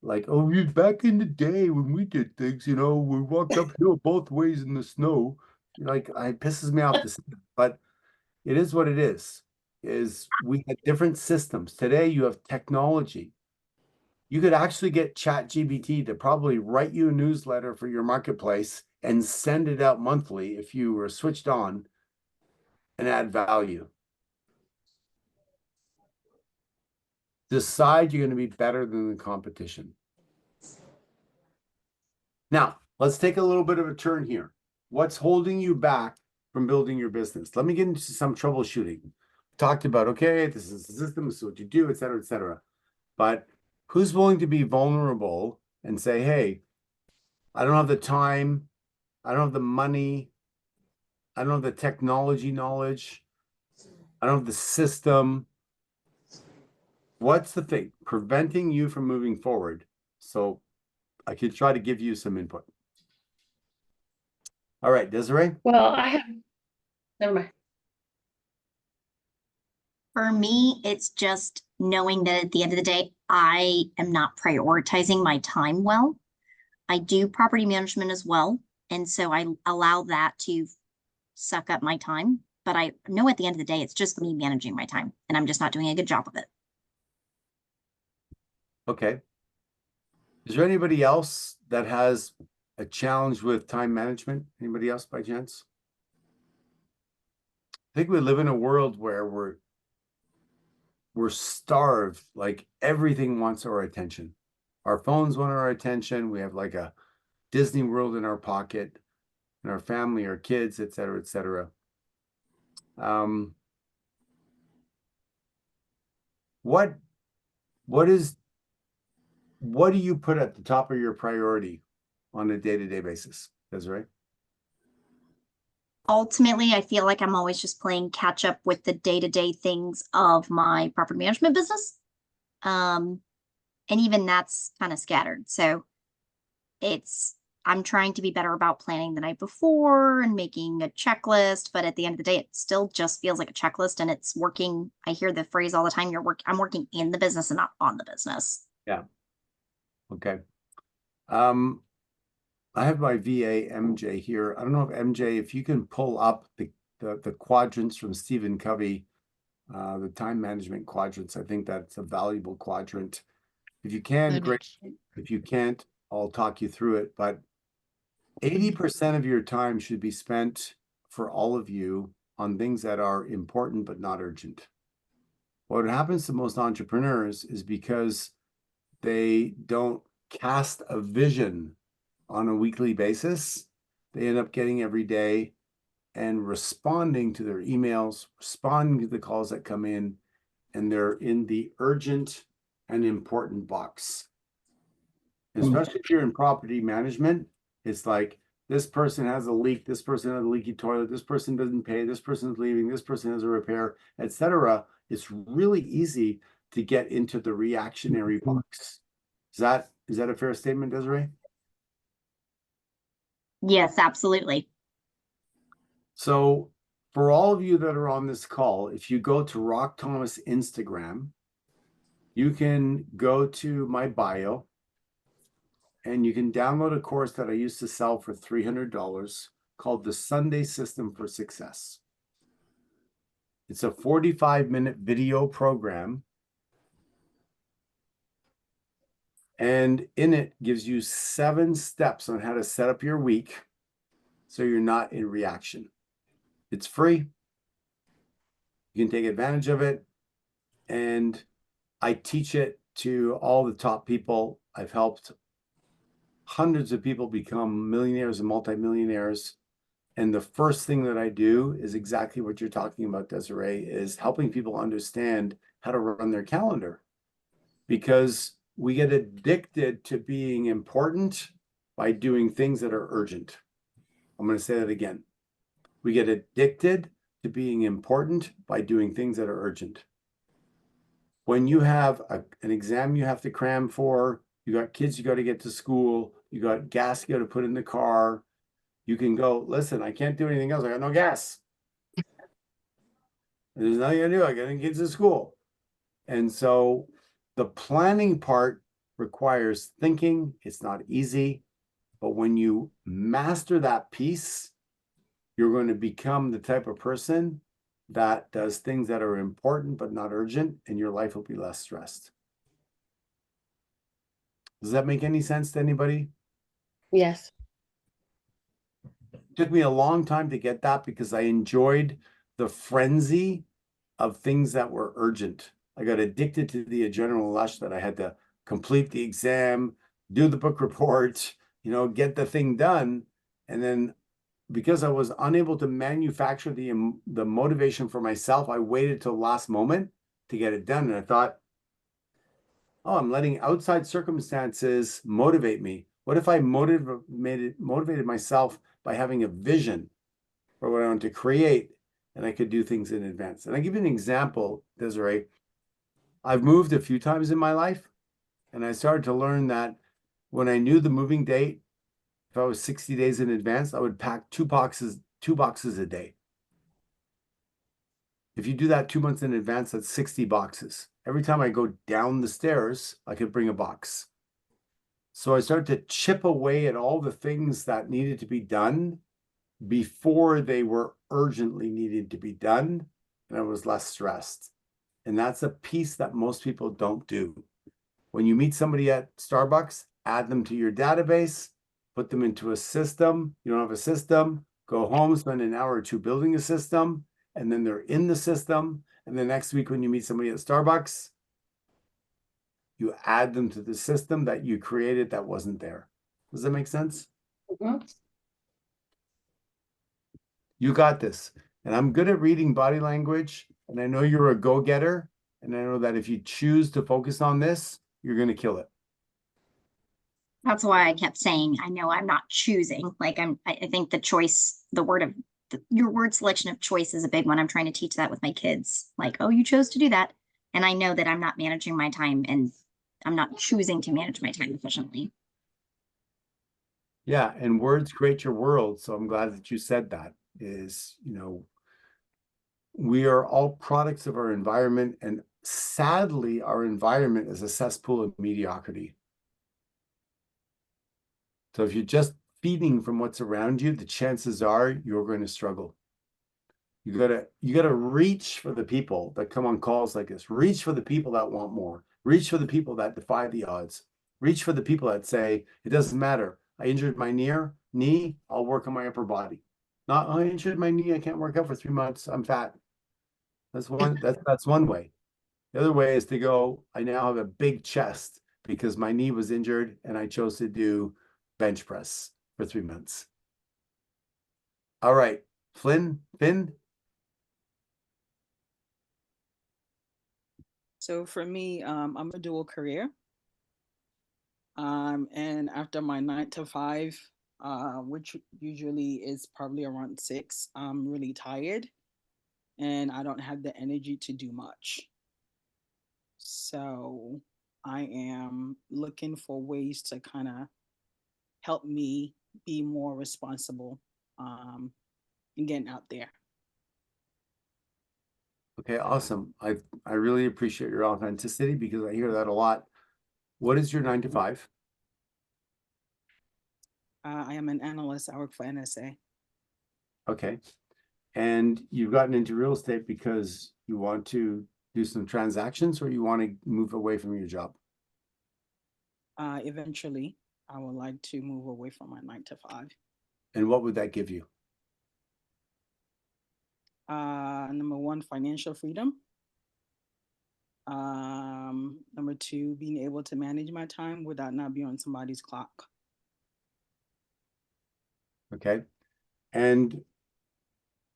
A: Like, oh, back in the day when we did things, we walked uphill both ways in the snow. Like, it pisses me off to say that, but it is what it is we had different systems. Today you have technology. You could actually get ChatGPT to probably write you a newsletter for your marketplace and send it out monthly if you were switched on and add value. Decide you're going to be better than the competition. Now, let's take a little bit of a turn here. What's holding you back from building your business? Let me get into some troubleshooting. Talked about, okay, this is the system, this is what you do, et cetera, et cetera. But who's willing to be vulnerable and say, hey, I don't have the time, I don't have the money, I don't have the technology knowledge, I don't have the system. What's the thing preventing you from moving forward? So I could try to give you some input. All right, Desiree?
D: Well, never mind.
P: For me, it's just knowing that at the end of the day, I am not prioritizing my time well. I do property management as well. And so I allow that to suck up my time. But I know at the end of the day, it's just me managing my time and I'm just not doing a good job of it.
A: Okay. Is there anybody else that has a challenge with time management? Anybody else by chance? I think we live in a world where we're starved. Like everything wants our attention. Our phones want our attention. We have like a Disney World in our pocket, and our family, our kids, et cetera, et cetera. What do you put at the top of your priority on a day-to-day basis, Desiree?
P: ultimately, I feel like I'm always just playing catch up with the day-to-day things of my property management business. And even that's kind of scattered. So I'm trying to be better about planning the night before and making a checklist, but at the end of the day, it still just feels like a checklist and it's working. I hear the phrase all the time, I'm working in the business and not on the business.
A: Yeah. Okay. I have my VA MJ here. I don't know if MJ, if you can pull up the quadrants from Stephen Covey, the time management quadrants. I think that's a valuable quadrant. If you can, great. If you can't, I'll talk you through it. But 80% of your time should be spent for all of you on things that are important but not urgent. What happens to most entrepreneurs is because they don't cast a vision on a weekly basis, they end up getting every day and responding to their emails, responding to the calls that come in, and they're in the urgent and important box. Especially if you're in property management, it's like this person has a leak, this person has a leaky toilet, this person doesn't pay, this person's leaving, this person has a repair, etc. It's really easy to get into the reactionary box. Is that a fair statement, Desiree?
P: Yes, absolutely.
A: So for all of you that are on this call, if you go to Rock Thomas Instagram, you can go to my bio and you can download a course that I used to sell for $300 called the Sunday System for Success. It's a 45-minute video program. And in it gives you 7 steps on how to set up your week so you're not in reaction. It's free. You can take advantage of it. And I teach it to all the top people. I've helped hundreds of people become millionaires and multimillionaires. And the first thing that I do is exactly what you're talking about, Desiree, is helping people understand how to run their calendar. Because we get addicted to being important by doing things that are urgent. I'm going to say that again. We get addicted to being important by doing things that are urgent. When you have an exam you have to cram for, you got kids you got to get to school, you got gas you got to put in the car, you can go, listen, I can't do anything else. I got no gas. There's nothing to do. I got to get kids to school. And so the planning part requires thinking. It's not easy. But when you master that piece, you're going to become the type of person that does things that are important but not urgent, and your life will be less stressed. Does that make any sense to anybody?
L: Yes.
A: It took me a long time to get that because I enjoyed the frenzy of things that were urgent. I got addicted to the adrenaline rush that I had to complete the exam, do the book report, get the thing done. And then because I was unable to manufacture the motivation for myself, I waited till the last moment to get it done. And I thought, oh, I'm letting outside circumstances motivate me. What if I motivated myself by having a vision for what I want to create, and I could do things in advance? And I give you an example, Desiree. I've moved a few times in my life, and I started to learn that when I knew the moving date, if I was 60 days in advance, I would pack two boxes a day. If you do that 2 months in advance, that's 60 boxes. Every time I go down the stairs, I could bring a box. So I started to chip away at all the things that needed to be done before they were urgently needed to be done, and I was less stressed. And that's a piece that most people don't do. When you meet somebody at Starbucks, add them to your database, put them into a system. You don't have a system, go home, spend an hour or 2 building a system, and then they're in the system. And the next week when you meet somebody at Starbucks, you add them to the system that you created that wasn't there. Does that make sense?
L: Mm-hmm.
A: You got this. And I'm good at reading body language. And I know you're a go-getter. And I know that if you choose to focus on this, you're going to kill it.
P: That's why I kept saying, I know I'm not choosing. Like I think the choice, the word of your word selection of choice is a big one. I'm trying to teach that with my kids. Like, oh, you chose to do that. And I know that I'm not managing my time and I'm not choosing to manage my time efficiently.
A: Yeah, and words create your world. So I'm glad that you said that. We are all products of our environment, and sadly, our environment is a cesspool of mediocrity. So if you're just feeding from what's around you, the chances are you're going to struggle. You gotta reach for the people that come on calls like this. Reach for the people that want more. Reach for the people that defy the odds. Reach for the people that say, it doesn't matter. I injured my knee, I'll work on my upper body. Not, I injured my knee, I can't work out for 3 months, I'm fat. That's one way. The other way is to go, I now have a big chest because my knee was injured and I chose to do bench press for 3 months. All right, Finn.
R: So for me, I'm a dual career. And after my 9 to 5, which usually is probably around 6, I'm really tired and I don't have the energy to do much. So I am looking for ways to kind of help me be more responsible and getting out there.
A: Okay, awesome. I really appreciate your authenticity because I hear that a lot. What is your 9 to 5?
R: I am an analyst. I work for NSA.
A: Okay. And you've gotten into real estate because you want to do some transactions or you want to move away from your job?
R: Eventually, I would like to move away from my 9 to 5.
A: And what would that give you?
R: Number one, financial freedom. Number two, being able to manage my time without not being on somebody's clock.
A: Okay. And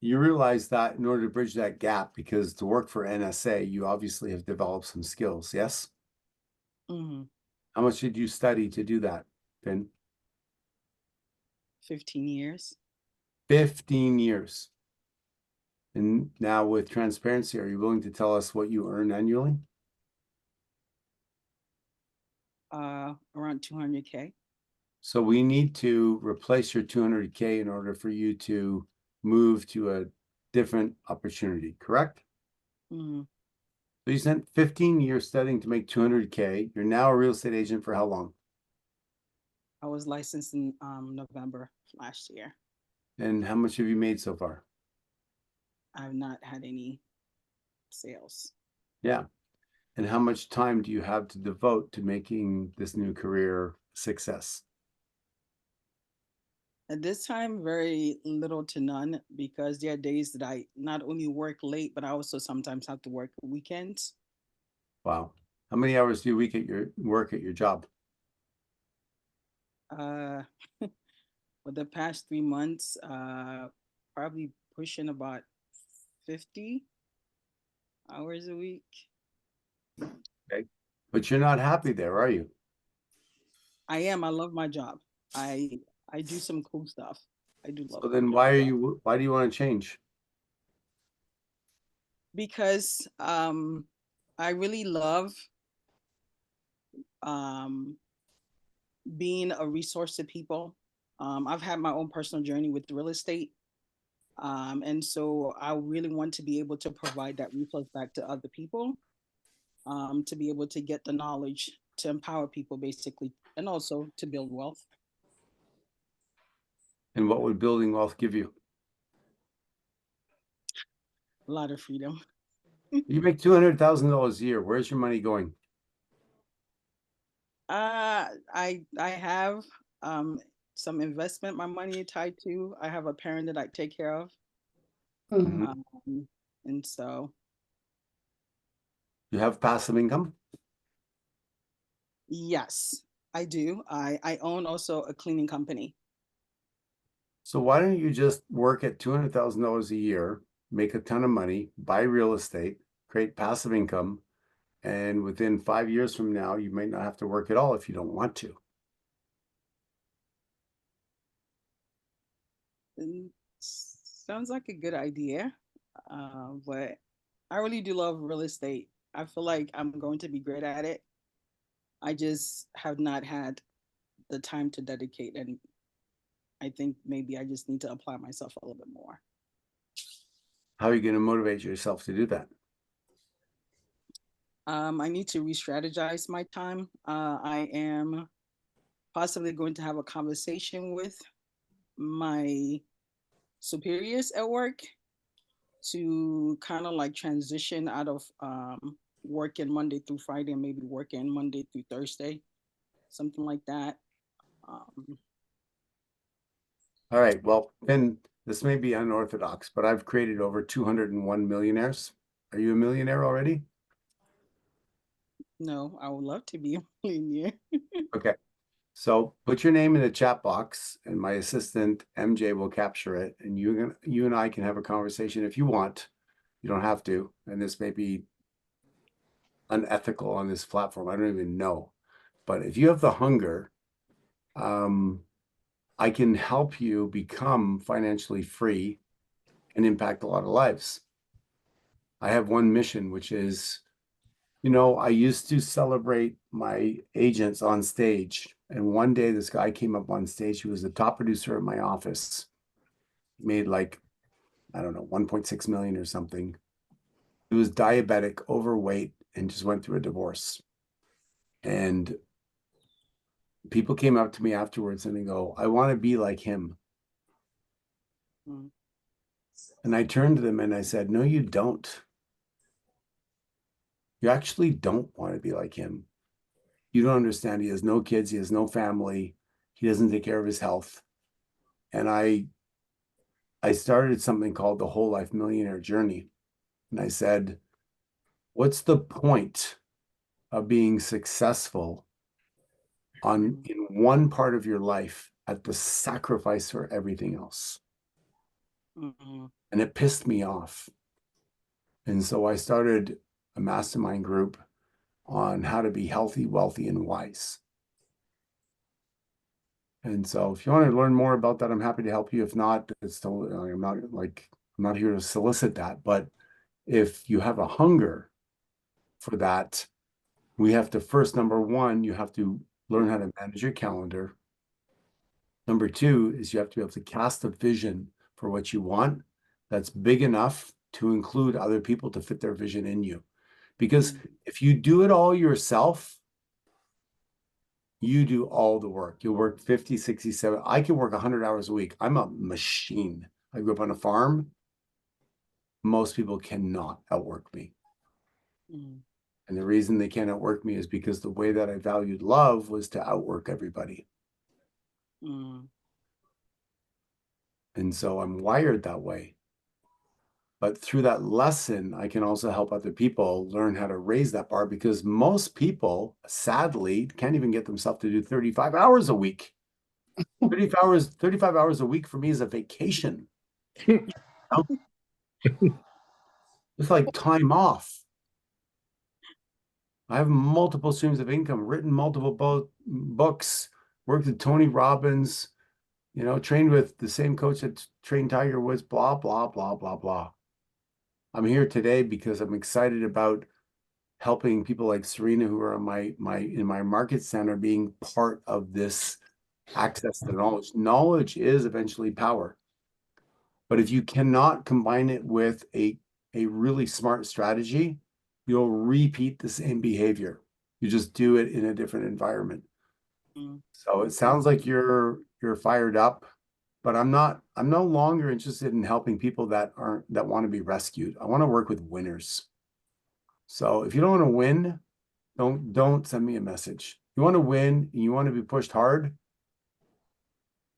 A: you realize that in order to bridge that gap, because to work for NSA, you obviously have developed some skills, yes?
R: Mm-hmm.
A: How much did you study to do that, Finn?
R: 15 years.
A: 15 years. And now with transparency, are you willing to tell us what you earn annually?
R: Around 200K.
A: So we need to replace your 200K in order for you to move to a different opportunity, correct?
R: Mm-hmm.
A: So you spent 15 years studying to make 200K. You're now a real estate agent for how long?
R: I was licensed in November last year.
A: And how much have you made so far?
R: I've not had any sales.
A: Yeah. And how much time do you have to devote to making this new career a success?
R: At this time, very little to none, because there are days that I not only work late, but I also sometimes have to work weekends.
A: Wow. How many hours do you work at your job?
R: For the past 3 months, probably pushing about 50 hours a week.
A: Okay. But you're not happy there, are you?
R: I am. I love my job. I do some cool stuff. I do love
A: So
R: my
A: then
R: job.
A: why do you want to change?
R: Because I really love being a resource to people. I've had my own personal journey with real estate. And so I really want to be able to provide that resource back to other people, to be able to get the knowledge to empower people basically, and also to build wealth.
A: And what would building wealth give you?
R: A lot of freedom.
A: You make $200,000 a year. Where's your money going?
R: I have some investment my money tied to. I have a parent that I take care of.
A: Mm-hmm.
R: And so
A: You have passive income?
R: yes, I do. I own also a cleaning company.
A: So why don't you just work at $200,000 a year, make a ton of money, buy real estate, create passive income, and within 5 years from now, you might not have to work at all if you don't want to.
R: Sounds like a good idea. But I really do love real estate. I feel like I'm going to be great at it. I just have not had the time to dedicate, and I think maybe I just need to apply myself a little bit more.
A: How are you going to motivate yourself to do that?
R: I need to re-strategize my time. I am possibly going to have a conversation with my superiors at work to kind of like transition out of working Monday through Friday and maybe working Monday through Thursday, something like that.
A: All right. Well, then this may be unorthodox, but I've created over 201 millionaires. Are you a millionaire already?
R: No, I would love to be a millionaire.
A: Okay. So put your name in the chat box and my assistant MJ will capture it and you and I can have a conversation if you want. You don't have to. And this may be unethical on this platform. I don't even know. But if you have the hunger, I can help you become financially free and impact a lot of lives. I have one mission, which is, I used to celebrate my agents on stage. And one day this guy came up on stage. He was the top producer at my office. Made like, I don't know, 1.6 million or something. He was diabetic, overweight, and just went through a divorce. And people came up to me afterwards and they go, I want to be like him. And I turned to them and I said, no, you don't. You actually don't want to be like him. You don't understand. He has no kids. He has no family. He doesn't take care of his health. And I started something called the Whole Life Millionaire Journey. And I said, what's the point of being successful in one part of your life at the sacrifice for everything else? And it pissed me off. And so I started a mastermind group on how to be healthy, wealthy, and wise. And so if you want to learn more about that, I'm happy to help you. If not, it's still, I'm not here to solicit that. But if you have a hunger for that, we have to first, number one, you have to learn how to manage your calendar. Number two is you have to be able to cast a vision for what you want that's big enough to include other people to fit their vision in you. Because if you do it all yourself, you do all the work. You'll work 50, 60, 70. I can work 100 hours a week. I'm a machine. I grew up on a farm. Most people cannot outwork me. And the reason they can't outwork me is because the way that I valued love was to outwork everybody. And so I'm wired that way. But through that lesson, I can also help other people learn how to raise that bar, because most people, sadly, can't even get themselves to do 35 hours a week. 35 hours a week for me is a vacation. It's like time off. I have multiple streams of income, written multiple books, worked with Tony Robbins, trained with the same coach that trained Tiger Woods, blah, blah, blah, blah, blah. I'm here today because I'm excited about helping people like Serena, who are in my market center, being part of this access to knowledge. Knowledge is eventually power. But if you cannot combine it with a really smart strategy, you'll repeat the same behavior. You just do it in a different environment. So it sounds like you're fired up, but I'm no longer interested in helping people that want to be rescued. I want to work with winners. So if you don't want to win, don't send me a message. You want to win and you want to be pushed hard,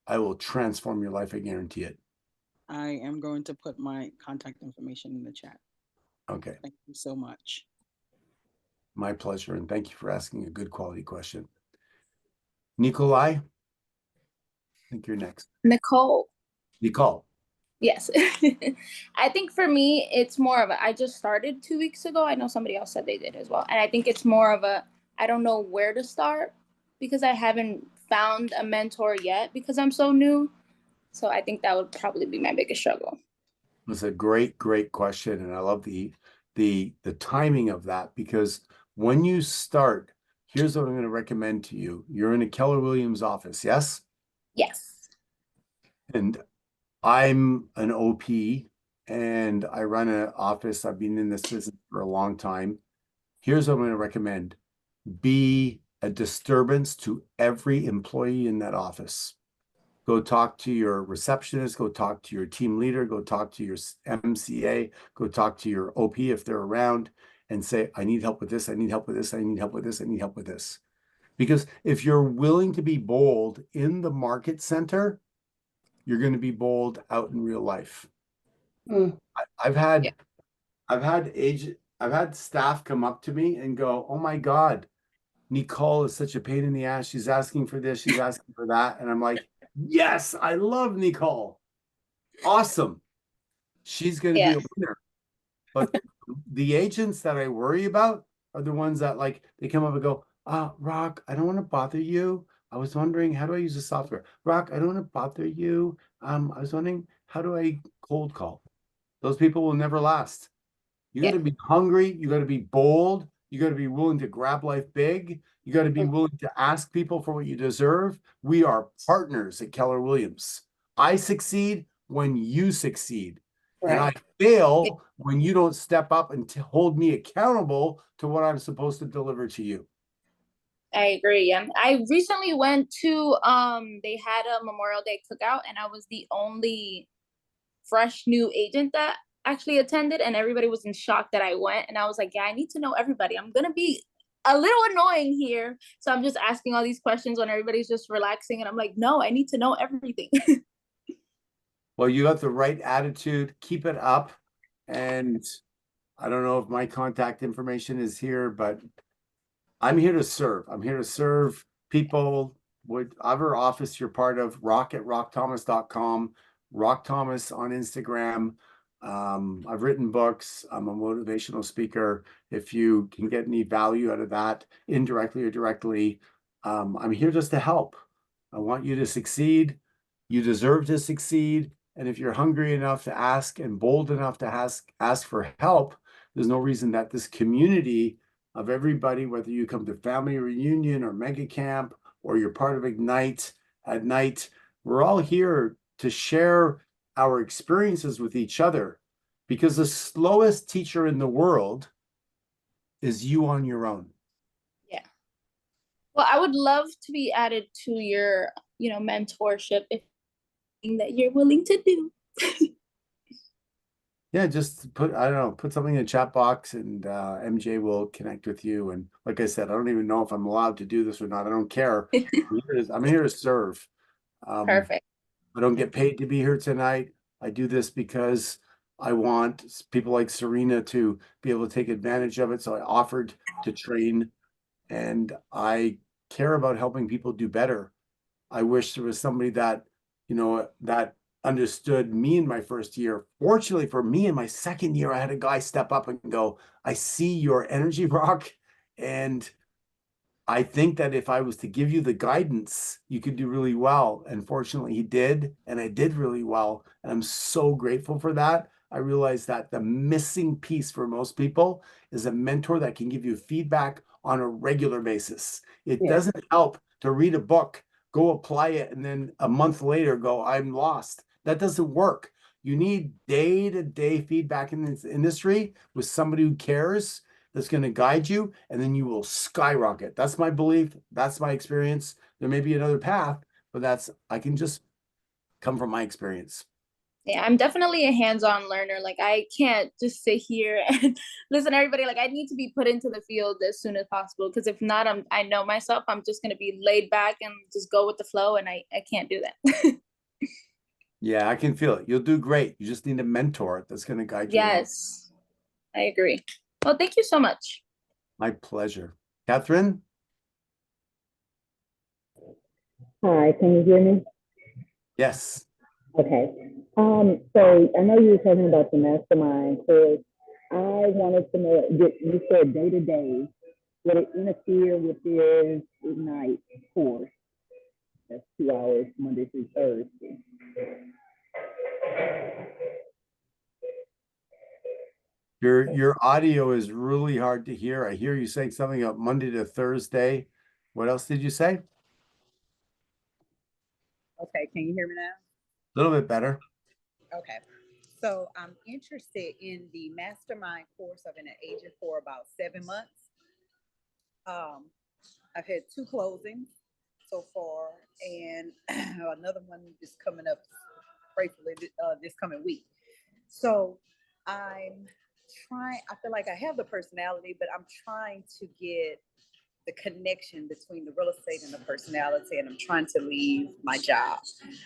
A: I will transform your life. I guarantee it.
R: I am going to put my contact information in the chat.
A: Okay.
R: Thank you so much.
A: My pleasure. And thank you for asking a good quality question. Nikolai, I think you're next.
S: Nicole.
A: Nicole.
S: Yes. I think for me, it's more of I just started 2 weeks ago. I know somebody else said they did as well. And I think it's more of I don't know where to start because I haven't found a mentor yet because I'm so new. So I think that would probably be my biggest struggle.
A: It's a great, great question, and I love the timing of that because when you start, here's what I'm going to recommend to you. You're in a Keller Williams office, yes?
S: Yes.
A: And I'm an OP and I run an office. I've been in this business for a long time. Here's what I'm going to recommend. Be a disturbance to every employee in that office. Go talk to your receptionist, go talk to your team leader, go talk to your MCA, go talk to your OP if they're around and say, I need help with this, I need help with this, I need help with this, I need help with this. Because if you're willing to be bold in the market center, you're going to be bold out in real life. I've had I've had staff come up to me and go, oh my God, Nicole is such a pain in the ass. She's asking for this, she's asking for that. And I'm like, yes, I love Nicole. Awesome. She's going to be a winner. But the agents that I worry about are the ones that like, they come up and go, Rock, I don't want to bother you. I was wondering, how do I use the software? Rock, I don't want to bother you. I was wondering, how do I cold call? Those people will never last. You got to be hungry. You got to be bold. You got to be willing to grab life big. You got to be willing to ask people for what you deserve. We are partners at Keller Williams. I succeed when you succeed. And I fail when you don't step up and hold me accountable to what I'm supposed to deliver to you.
S: I agree. Yeah. I recently went to they had a Memorial Day cookout and I was the only fresh new agent that actually attended and everybody was in shock that I went and I was like, yeah, I need to know everybody. I'm gonna be a little annoying here. So I'm just asking all these questions when everybody's just relaxing and I'm like, no, I need to know everything.
A: Well, you got the right attitude. Keep it up. And I don't know if my contact information is here, but I'm here to serve. I'm here to serve people, whatever office you're part of, rock@rockthomas.com, Rock Thomas on Instagram. I've written books. I'm a motivational speaker. If you can get any value out of that, indirectly or directly, I'm here just to help. I want you to succeed. You deserve to succeed. And if you're hungry enough to ask and bold enough to ask for help, there's no reason that this community of everybody, whether you come to family reunion or mega camp or you're part of Ignite at night, we're all here to share our experiences with each other because the slowest teacher in the world is you on your own.
S: Yeah. Well, I would love to be added to your, mentorship if that you're willing to do.
A: Yeah, just put, I don't know, put something in the chat box and MJ will connect with you. And like I said, I don't even know if I'm allowed to do this or not. I don't care. I'm here to serve.
S: Perfect.
A: I don't get paid to be here tonight. I do this because I want people like Serena to be able to take advantage of it. So I offered to train and I care about helping people do better. I wish there was somebody that, that understood me in my first year. Fortunately for me, in my second year, I had a guy step up and go, I see your energy, Rock, and I think that if I was to give you the guidance, you could do really well. And fortunately, he did, and I did really well. And I'm so grateful for that. I realized that the missing piece for most people is a mentor that can give you feedback on a regular basis. It doesn't help to read a book, go apply it, and then a month later go, I'm lost. That doesn't work. You need day-to-day feedback in this industry with somebody who cares, that's going to guide you, and then you will skyrocket. That's my belief. That's my experience. There may be another path, but I can just come from my experience.
S: Yeah, I'm definitely a hands-on learner. Like I can't just sit here and listen to everybody. Like I need to be put into the field as soon as possible. Because if not, I know myself, I'm just gonna be laid back and just go with the flow. And I can't do that.
A: Yeah, I can feel it. You'll do great. You just need a mentor that's going to guide you.
S: Yes, I agree. Well, thank you so much.
A: My pleasure. Catherine?
T: Hi, can you hear me?
A: Yes.
T: Okay. So I know you were talking about the mastermind course. I wanted to know, you said day to day, would it interfere with their Ignite course? That's 2 hours, Monday through Thursday.
A: Your audio is really hard to hear. I hear you saying something about Monday to Thursday. What else did you say?
U: Okay, can you hear me now?
A: A little bit better.
U: Okay. So I'm interested in the mastermind course. I've been an agent for about 7 months. I've had 2 closings so far, and another one is coming up, gratefully, this coming week. So I'm I feel like I have the personality, but I'm trying to get the connection between the real estate and the personality, and I'm trying to leave my job.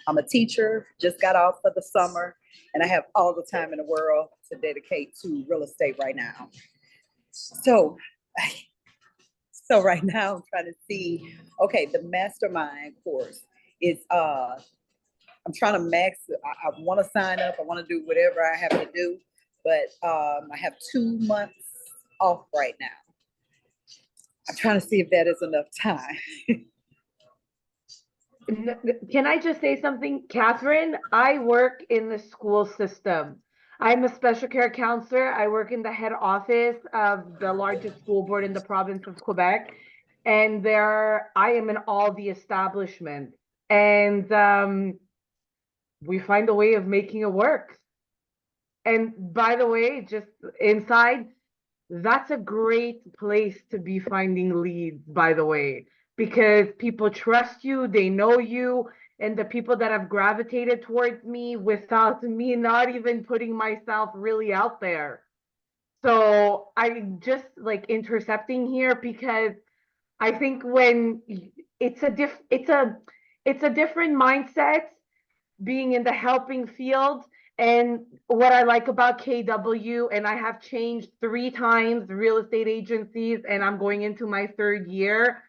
U: I'm a teacher, just got off for the summer, and I have all the time in the world to dedicate to real estate right now. So, so right now I'm trying to see, okay, the mastermind course is, I'm trying to max, I want to sign up, I want to do whatever I have to do, but I have 2 months off right now. I'm trying to see if that is enough time.
K: Can I just say something, Catherine? I work in the school system. I'm a special care counselor. I work in the head office of the largest school board in the province of Quebec. And I am in all the establishments. And we find a way of making it work. And by the way, just inside, that's a great place to be finding leads, by the way, because people trust you, they know you, and the people that have gravitated towards me without me not even putting myself really out there. So I just like intercepting here because I think when it's a different mindset being in the helping field. And what I like about KW, and I have changed 3 times real estate agencies, and I'm going into my 3rd year,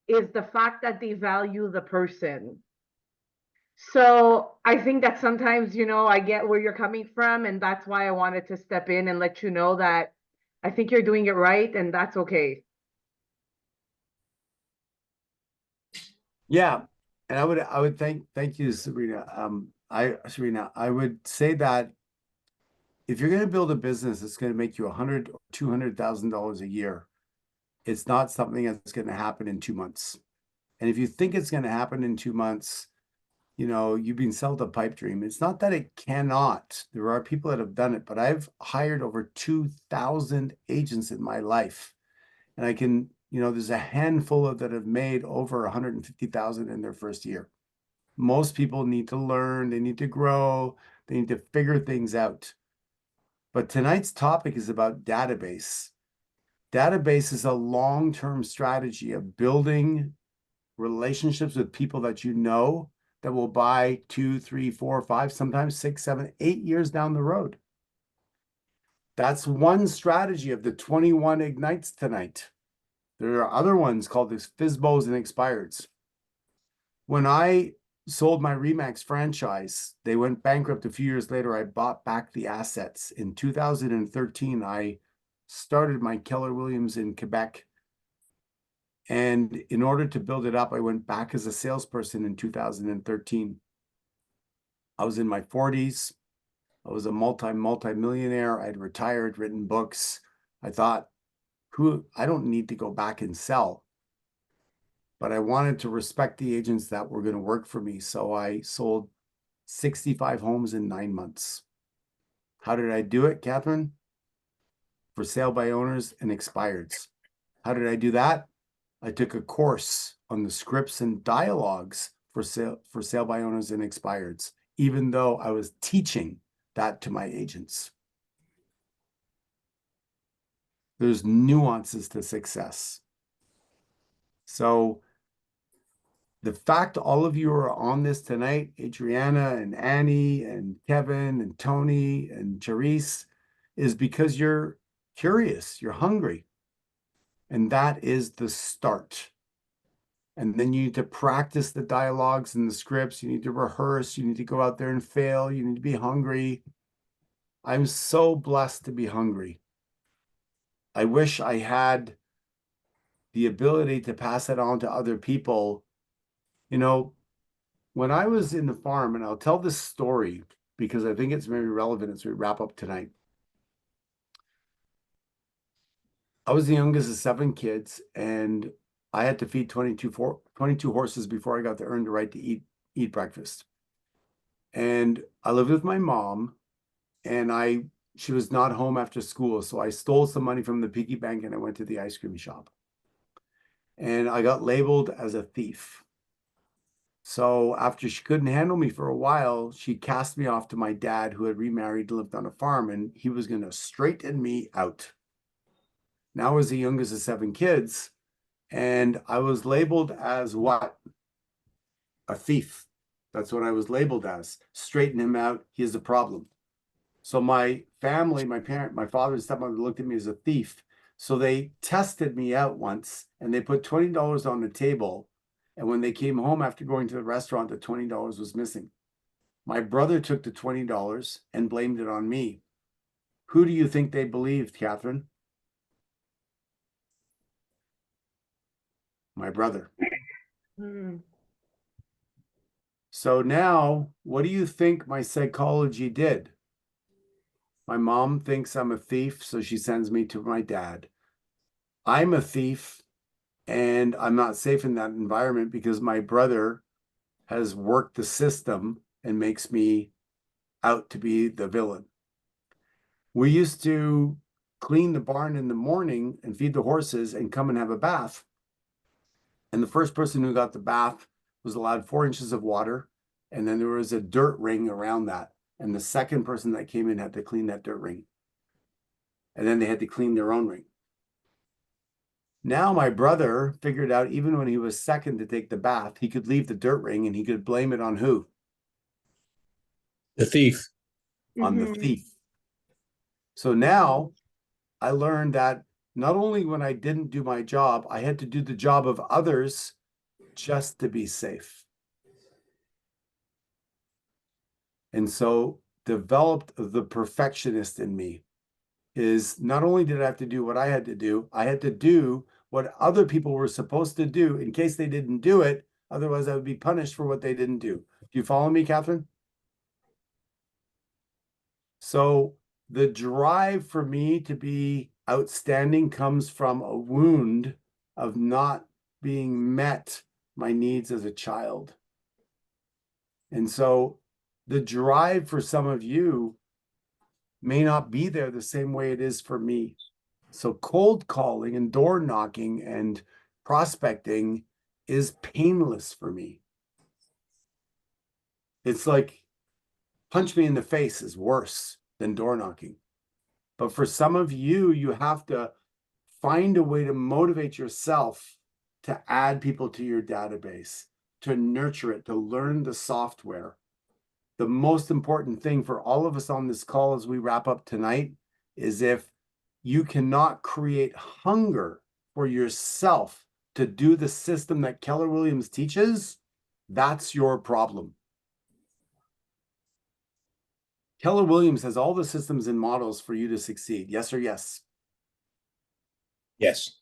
K: is the fact that they value the person. So I think that sometimes, I get where you're coming from, and that's why I wanted to step in and let you know that I think you're doing it right, and that's okay.
A: Yeah. And I would thank you, Sabrina. Serena, I would say that if you're going to build a business that's going to make you $100,000 or $200,000 a year, it's not something that's going to happen in 2 months. And if you think it's going to happen in 2 months, you've been sold a pipe dream. It's not that it cannot. There are people that have done it, but I've hired over 2,000 agents in my life. And I can, there's a handful of that have made over 150,000 in their first year. Most people need to learn, they need to grow, they need to figure things out. But tonight's topic is about database. Database is a long-term strategy of building relationships with people that you know that will buy 2, 3, 4, 5, sometimes 6, 7, 8 years down the road. That's one strategy of the 21 ignites tonight. There are other ones called FISBOs and expireds. When I sold my Remax franchise, they went bankrupt a few years later. I bought back the assets. In 2013, I started my Keller Williams in Quebec. And in order to build it up, I went back as a salesperson in 2013. I was in my 40s. I was a multi-millionaire. I had retired, written books. I thought, I don't need to go back and sell. But I wanted to respect the agents that were going to work for me. So I sold 65 homes in 9 months. How did I do it, Catherine? For sale by owners and expireds. How did I do that? I took a course on the scripts and dialogues for sale by owners and expireds, even though I was teaching that to my agents. There's nuances to success. So the fact all of you are on this tonight, Adriana and Annie and Kevin and Tony and Charisse, is because you're curious, you're hungry. And that is the start. And then you need to practice the dialogues and the scripts. You need to rehearse. You need to go out there and fail. You need to be hungry. I'm so blessed to be hungry. I wish I had the ability to pass it on to other people. When I was in the farm, and I'll tell this story because I think it's very relevant as we wrap up tonight. I was the youngest of 7 kids, and I had to feed 22 horses before I got the earned right to eat breakfast. And I lived with my mom, and she was not home after school, so I stole some money from the piggy bank and I went to the ice cream shop. And I got labeled as a thief. So after she couldn't handle me for a while, she cast me off to my dad, who had remarried and lived on a farm, and he was going to straighten me out. Now I was the youngest of 7 kids, and I was labeled as what? A thief. That's what I was labeled as. Straighten him out. He is a problem. So my family, my father and stepmother looked at me as a thief. So they tested me out once, and they put $20 on the table. And when they came home after going to the restaurant, the $20 was missing. My brother took the $20 and blamed it on me. Who do you think they believed, Catherine? My brother. So now, what do you think my psychology did? My mom thinks I'm a thief, so she sends me to my dad. I'm a thief, and I'm not safe in that environment because my brother has worked the system and makes me out to be the villain. We used to clean the barn in the morning and feed the horses and come and have a bath. And the first person who got the bath was allowed 4 inches of water, and then there was a dirt ring around that. And the second person that came in had to clean that dirt ring. And then they had to clean their own ring. Now my brother figured out, even when he was second to take the bath, he could leave the dirt ring and he could blame it on who?
G: The thief.
A: On the thief. So now I learned that not only when I didn't do my job, I had to do the job of others just to be safe. And so developed the perfectionist in me. Is not only did I have to do what I had to do what other people were supposed to do in case they didn't do it. Otherwise, I would be punished for what they didn't do. Do you follow me, Catherine? So the drive for me to be outstanding comes from a wound of not being met my needs as a child. And so the drive for some of you may not be there the same way it is for me. So cold calling and door knocking and prospecting is painless for me. It's like punch me in the face is worse than door knocking. But for some of you, you have to find a way to motivate yourself to add people to your database, to nurture it, to learn the software. The most important thing for all of us on this call as we wrap up tonight is if you cannot create hunger for yourself to do the system that Keller Williams teaches, that's your problem. Keller Williams has all the systems and models for you to succeed. Yes or yes?
G: Yes.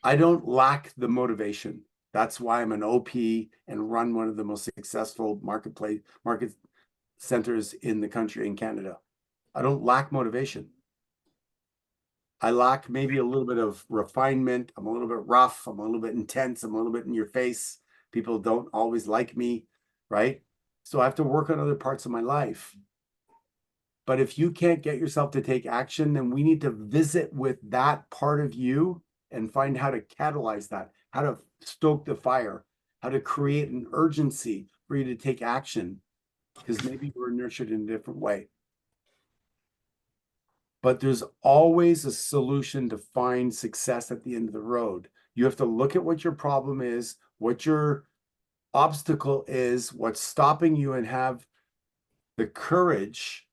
A: I don't lack the motivation. That's why I'm an OP and run one of the most successful market centers in the country, in Canada. I don't lack motivation. I lack maybe a little bit of refinement. I'm a little bit rough. I'm a little bit intense. I'm a little bit in your face. People don't always like me, right? So I have to work on other parts of my life. But if you can't get yourself to take action, then we need to visit with that part of you and find how to catalyze that, how to stoke the fire, how to create an urgency for you to take action, because maybe you were nurtured in a different way. But there's always a solution to find success at the end of the road. You have to look at what your problem is, what your obstacle is, what's stopping you, and have the courage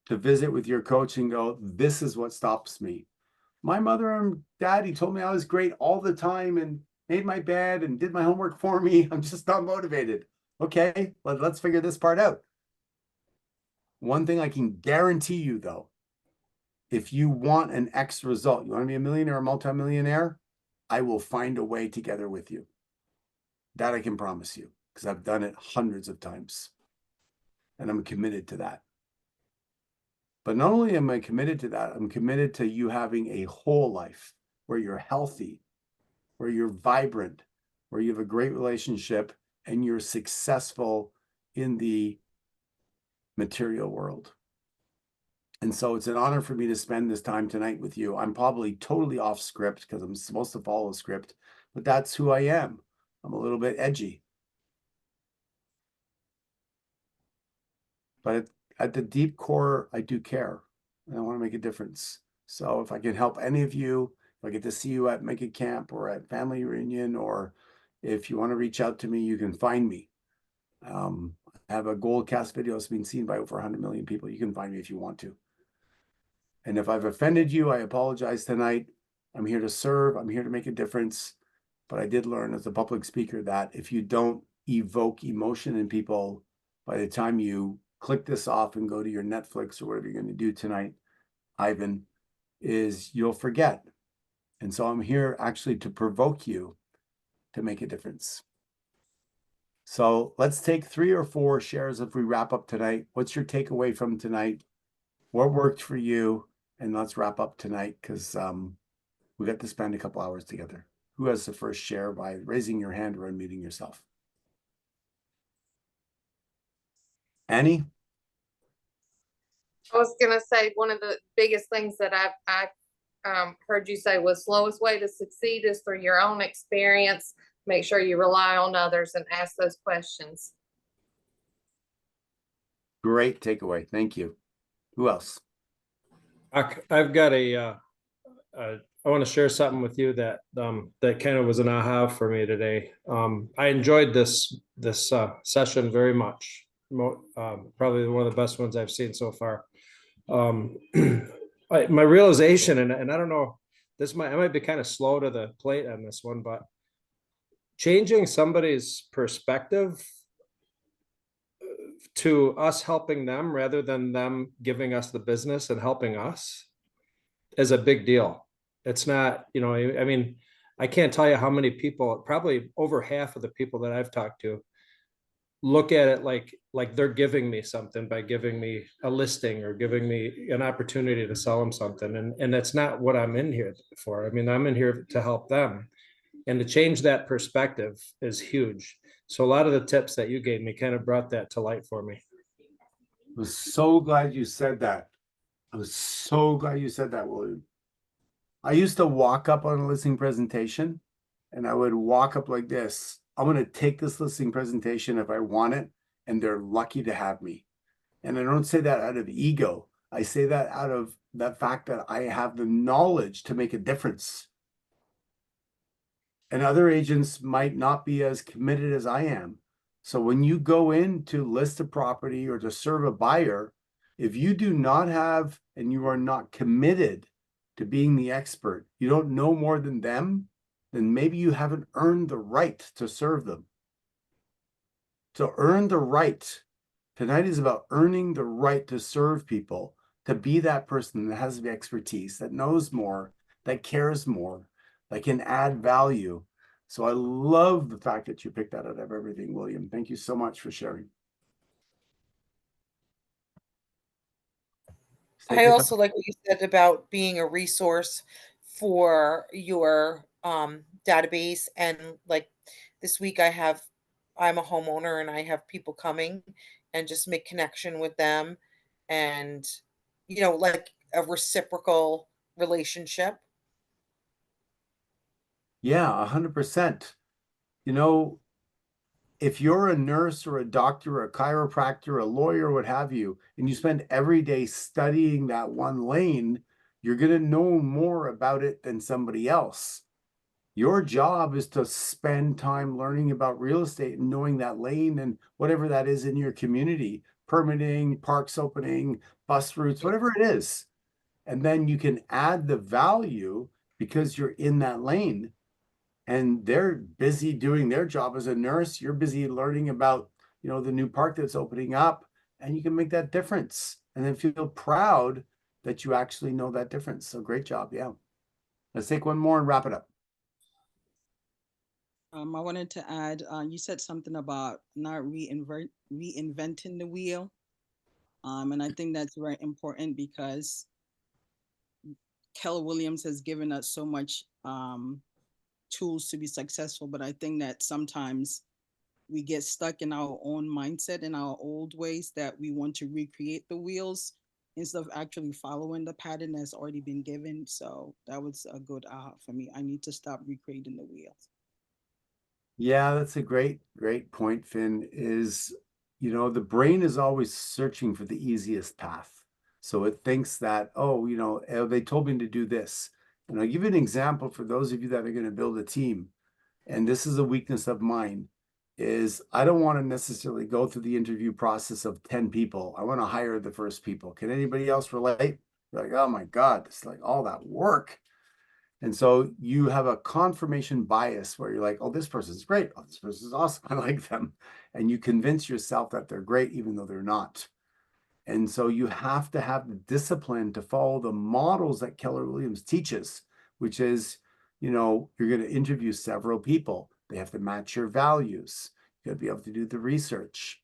A: to visit with your coach and go, this is what stops me. My mother and daddy told me I was great all the time and made my bed and did my homework for me. I'm just not motivated. Okay, let's figure this part out. One thing I can guarantee you, though, if you want an X result, you want to be a millionaire or multimillionaire, I will find a way together with you. That I can promise you, because I've done it hundreds of times. And I'm committed to that. But not only am I committed to that, I'm committed to you having a whole life where you're healthy, where you're vibrant, where you have a great relationship, and you're successful in the material world. And so it's an honor for me to spend this time tonight with you. I'm probably totally off script because I'm supposed to follow a script, but that's who I am. I'm a little bit edgy. But at the deep core, I do care. And I want to make a difference. So if I can help any of you, if I get to see you at Make It Camp or at Family Reunion, or if you want to reach out to me, you can find me. I have a gold cast video that's been seen by over 100 million people. You can find me if you want to. And if I've offended you, I apologize tonight. I'm here to serve. I'm here to make a difference. But I did learn as a public speaker that if you don't evoke emotion in people, by the time you click this off and go to your Netflix or whatever you're going to do tonight, Ivan, is you'll forget. And so I'm here actually to provoke you to make a difference. So let's take 3 or 4 shares if we wrap up tonight. What's your takeaway from tonight? What worked for you? And let's wrap up tonight because we got to spend a couple hours together. Who has the first share by raising your hand or unmuting yourself? Annie?
E: I was gonna say one of the biggest things that I've heard you say was slowest way to succeed is through your own experience. Make sure you rely on others and ask those questions.
A: Great takeaway. Thank you. Who else?
F: I've got I want to share something with you that that kind of was an aha for me today. I enjoyed this session very much. Probably one of the best ones I've seen so far. My realization, and I don't know, I might be kind of slow to the plate on this one, but changing somebody's perspective to us helping them rather than them giving us the business and helping us is a big deal. It's not, I mean, I can't tell you how many people, probably over half of the people that I've talked to look at it like they're giving me something by giving me a listing or giving me an opportunity to sell them something. And that's not what I'm in here for. I mean, I'm in here to help them. And to change that perspective is huge. So a lot of the tips that you gave me kind of brought that to light for me.
A: I was so glad you said that. I was so glad you said that, William. I used to walk up on a listing presentation and I would walk up like this. I'm going to take this listing presentation if I want it, and they're lucky to have me. And I don't say that out of ego. I say that out of the fact that I have the knowledge to make a difference. And other agents might not be as committed as I am. So when you go in to list a property or to serve a buyer, if you do not have and you are not committed to being the expert, you don't know more than them, then maybe you haven't earned the right to serve them. To earn the right, tonight is about earning the right to serve people, to be that person that has the expertise, that knows more, that cares more, that can add value. So I love the fact that you picked that out of everything, William. Thank you so much for sharing.
J: I also like what you said about being a resource for your database. And like this week I'm a homeowner and I have people coming, and just make connection with them, and like a reciprocal relationship.
A: Yeah, 100%. If you're a nurse or a doctor or a chiropractor, a lawyer, what have you, and you spend every day studying that one lane, you're going to know more about it than somebody else. Your job is to spend time learning about real estate and knowing that lane and whatever that is in your community, permitting, parks opening, bus routes, whatever it is. And then you can add the value because you're in that lane. And they're busy doing their job as a nurse. You're busy learning about, the new park that's opening up, and you can make that difference and then feel proud that you actually know that difference. So great job. Yeah. Let's take one more and wrap it up.
R: I wanted to add, you said something about not reinventing the wheel. And I think that's very important because Keller Williams has given us so much tools to be successful, but I think that sometimes we get stuck in our own mindset in our old ways that we want to recreate the wheels instead of actually following the pattern that's already been given. So that was a good aha for me. I need to stop recreating the wheels.
A: Yeah, that's a great point, Finn, is, the brain is always searching for the easiest path. So it thinks that, oh, they told me to do this. And I'll give you an example for those of you that are going to build a team. And this is a weakness of mine, is I don't want to necessarily go through the interview process of 10 people. I want to hire the first people. Can anybody else relate? Like, oh my God, it's like all that work. And so you have a confirmation bias where you're like, oh, this person's great. Oh, this person's awesome. I like them. And you convince yourself that they're great, even though they're not. And so you have to have the discipline to follow the models that Keller Williams teaches, which is, you're going to interview several people. They have to match your values. You got to be able to do the research.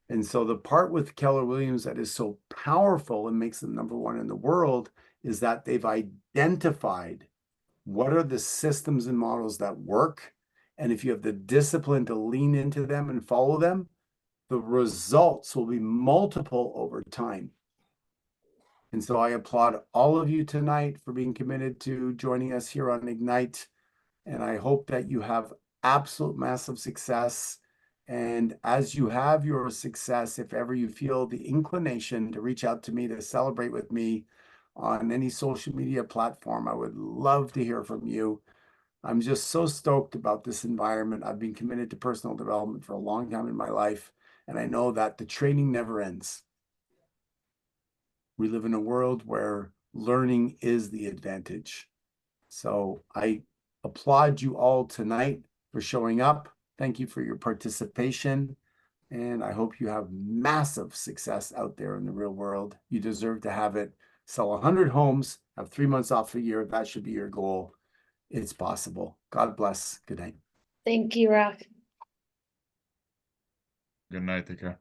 A: And so the part with Keller Williams that is so powerful and makes them number one in the world is that they've identified what are the systems and models that work. And if you have the discipline to lean into them and follow them, the results will be multiple over time. And so I applaud all of you tonight for being committed to joining us here on Ignite. And I hope that you have absolute massive success. And as you have your success, if ever you feel the inclination to reach out to me to celebrate with me on any social media platform, I would love to hear from you. I'm just so stoked about this environment. I've been committed to personal development for a long time in my life, and I know that the training never ends. We live in a world where learning is the advantage. So I applaud you all tonight for showing up. Thank you for your participation. And I hope you have massive success out there in the real world. You deserve to have it. Sell 100 homes, have 3 months off a year. That should be your goal. It's possible. God bless. Good night.
B: Thank you, Rock.
O: Good night. Take care.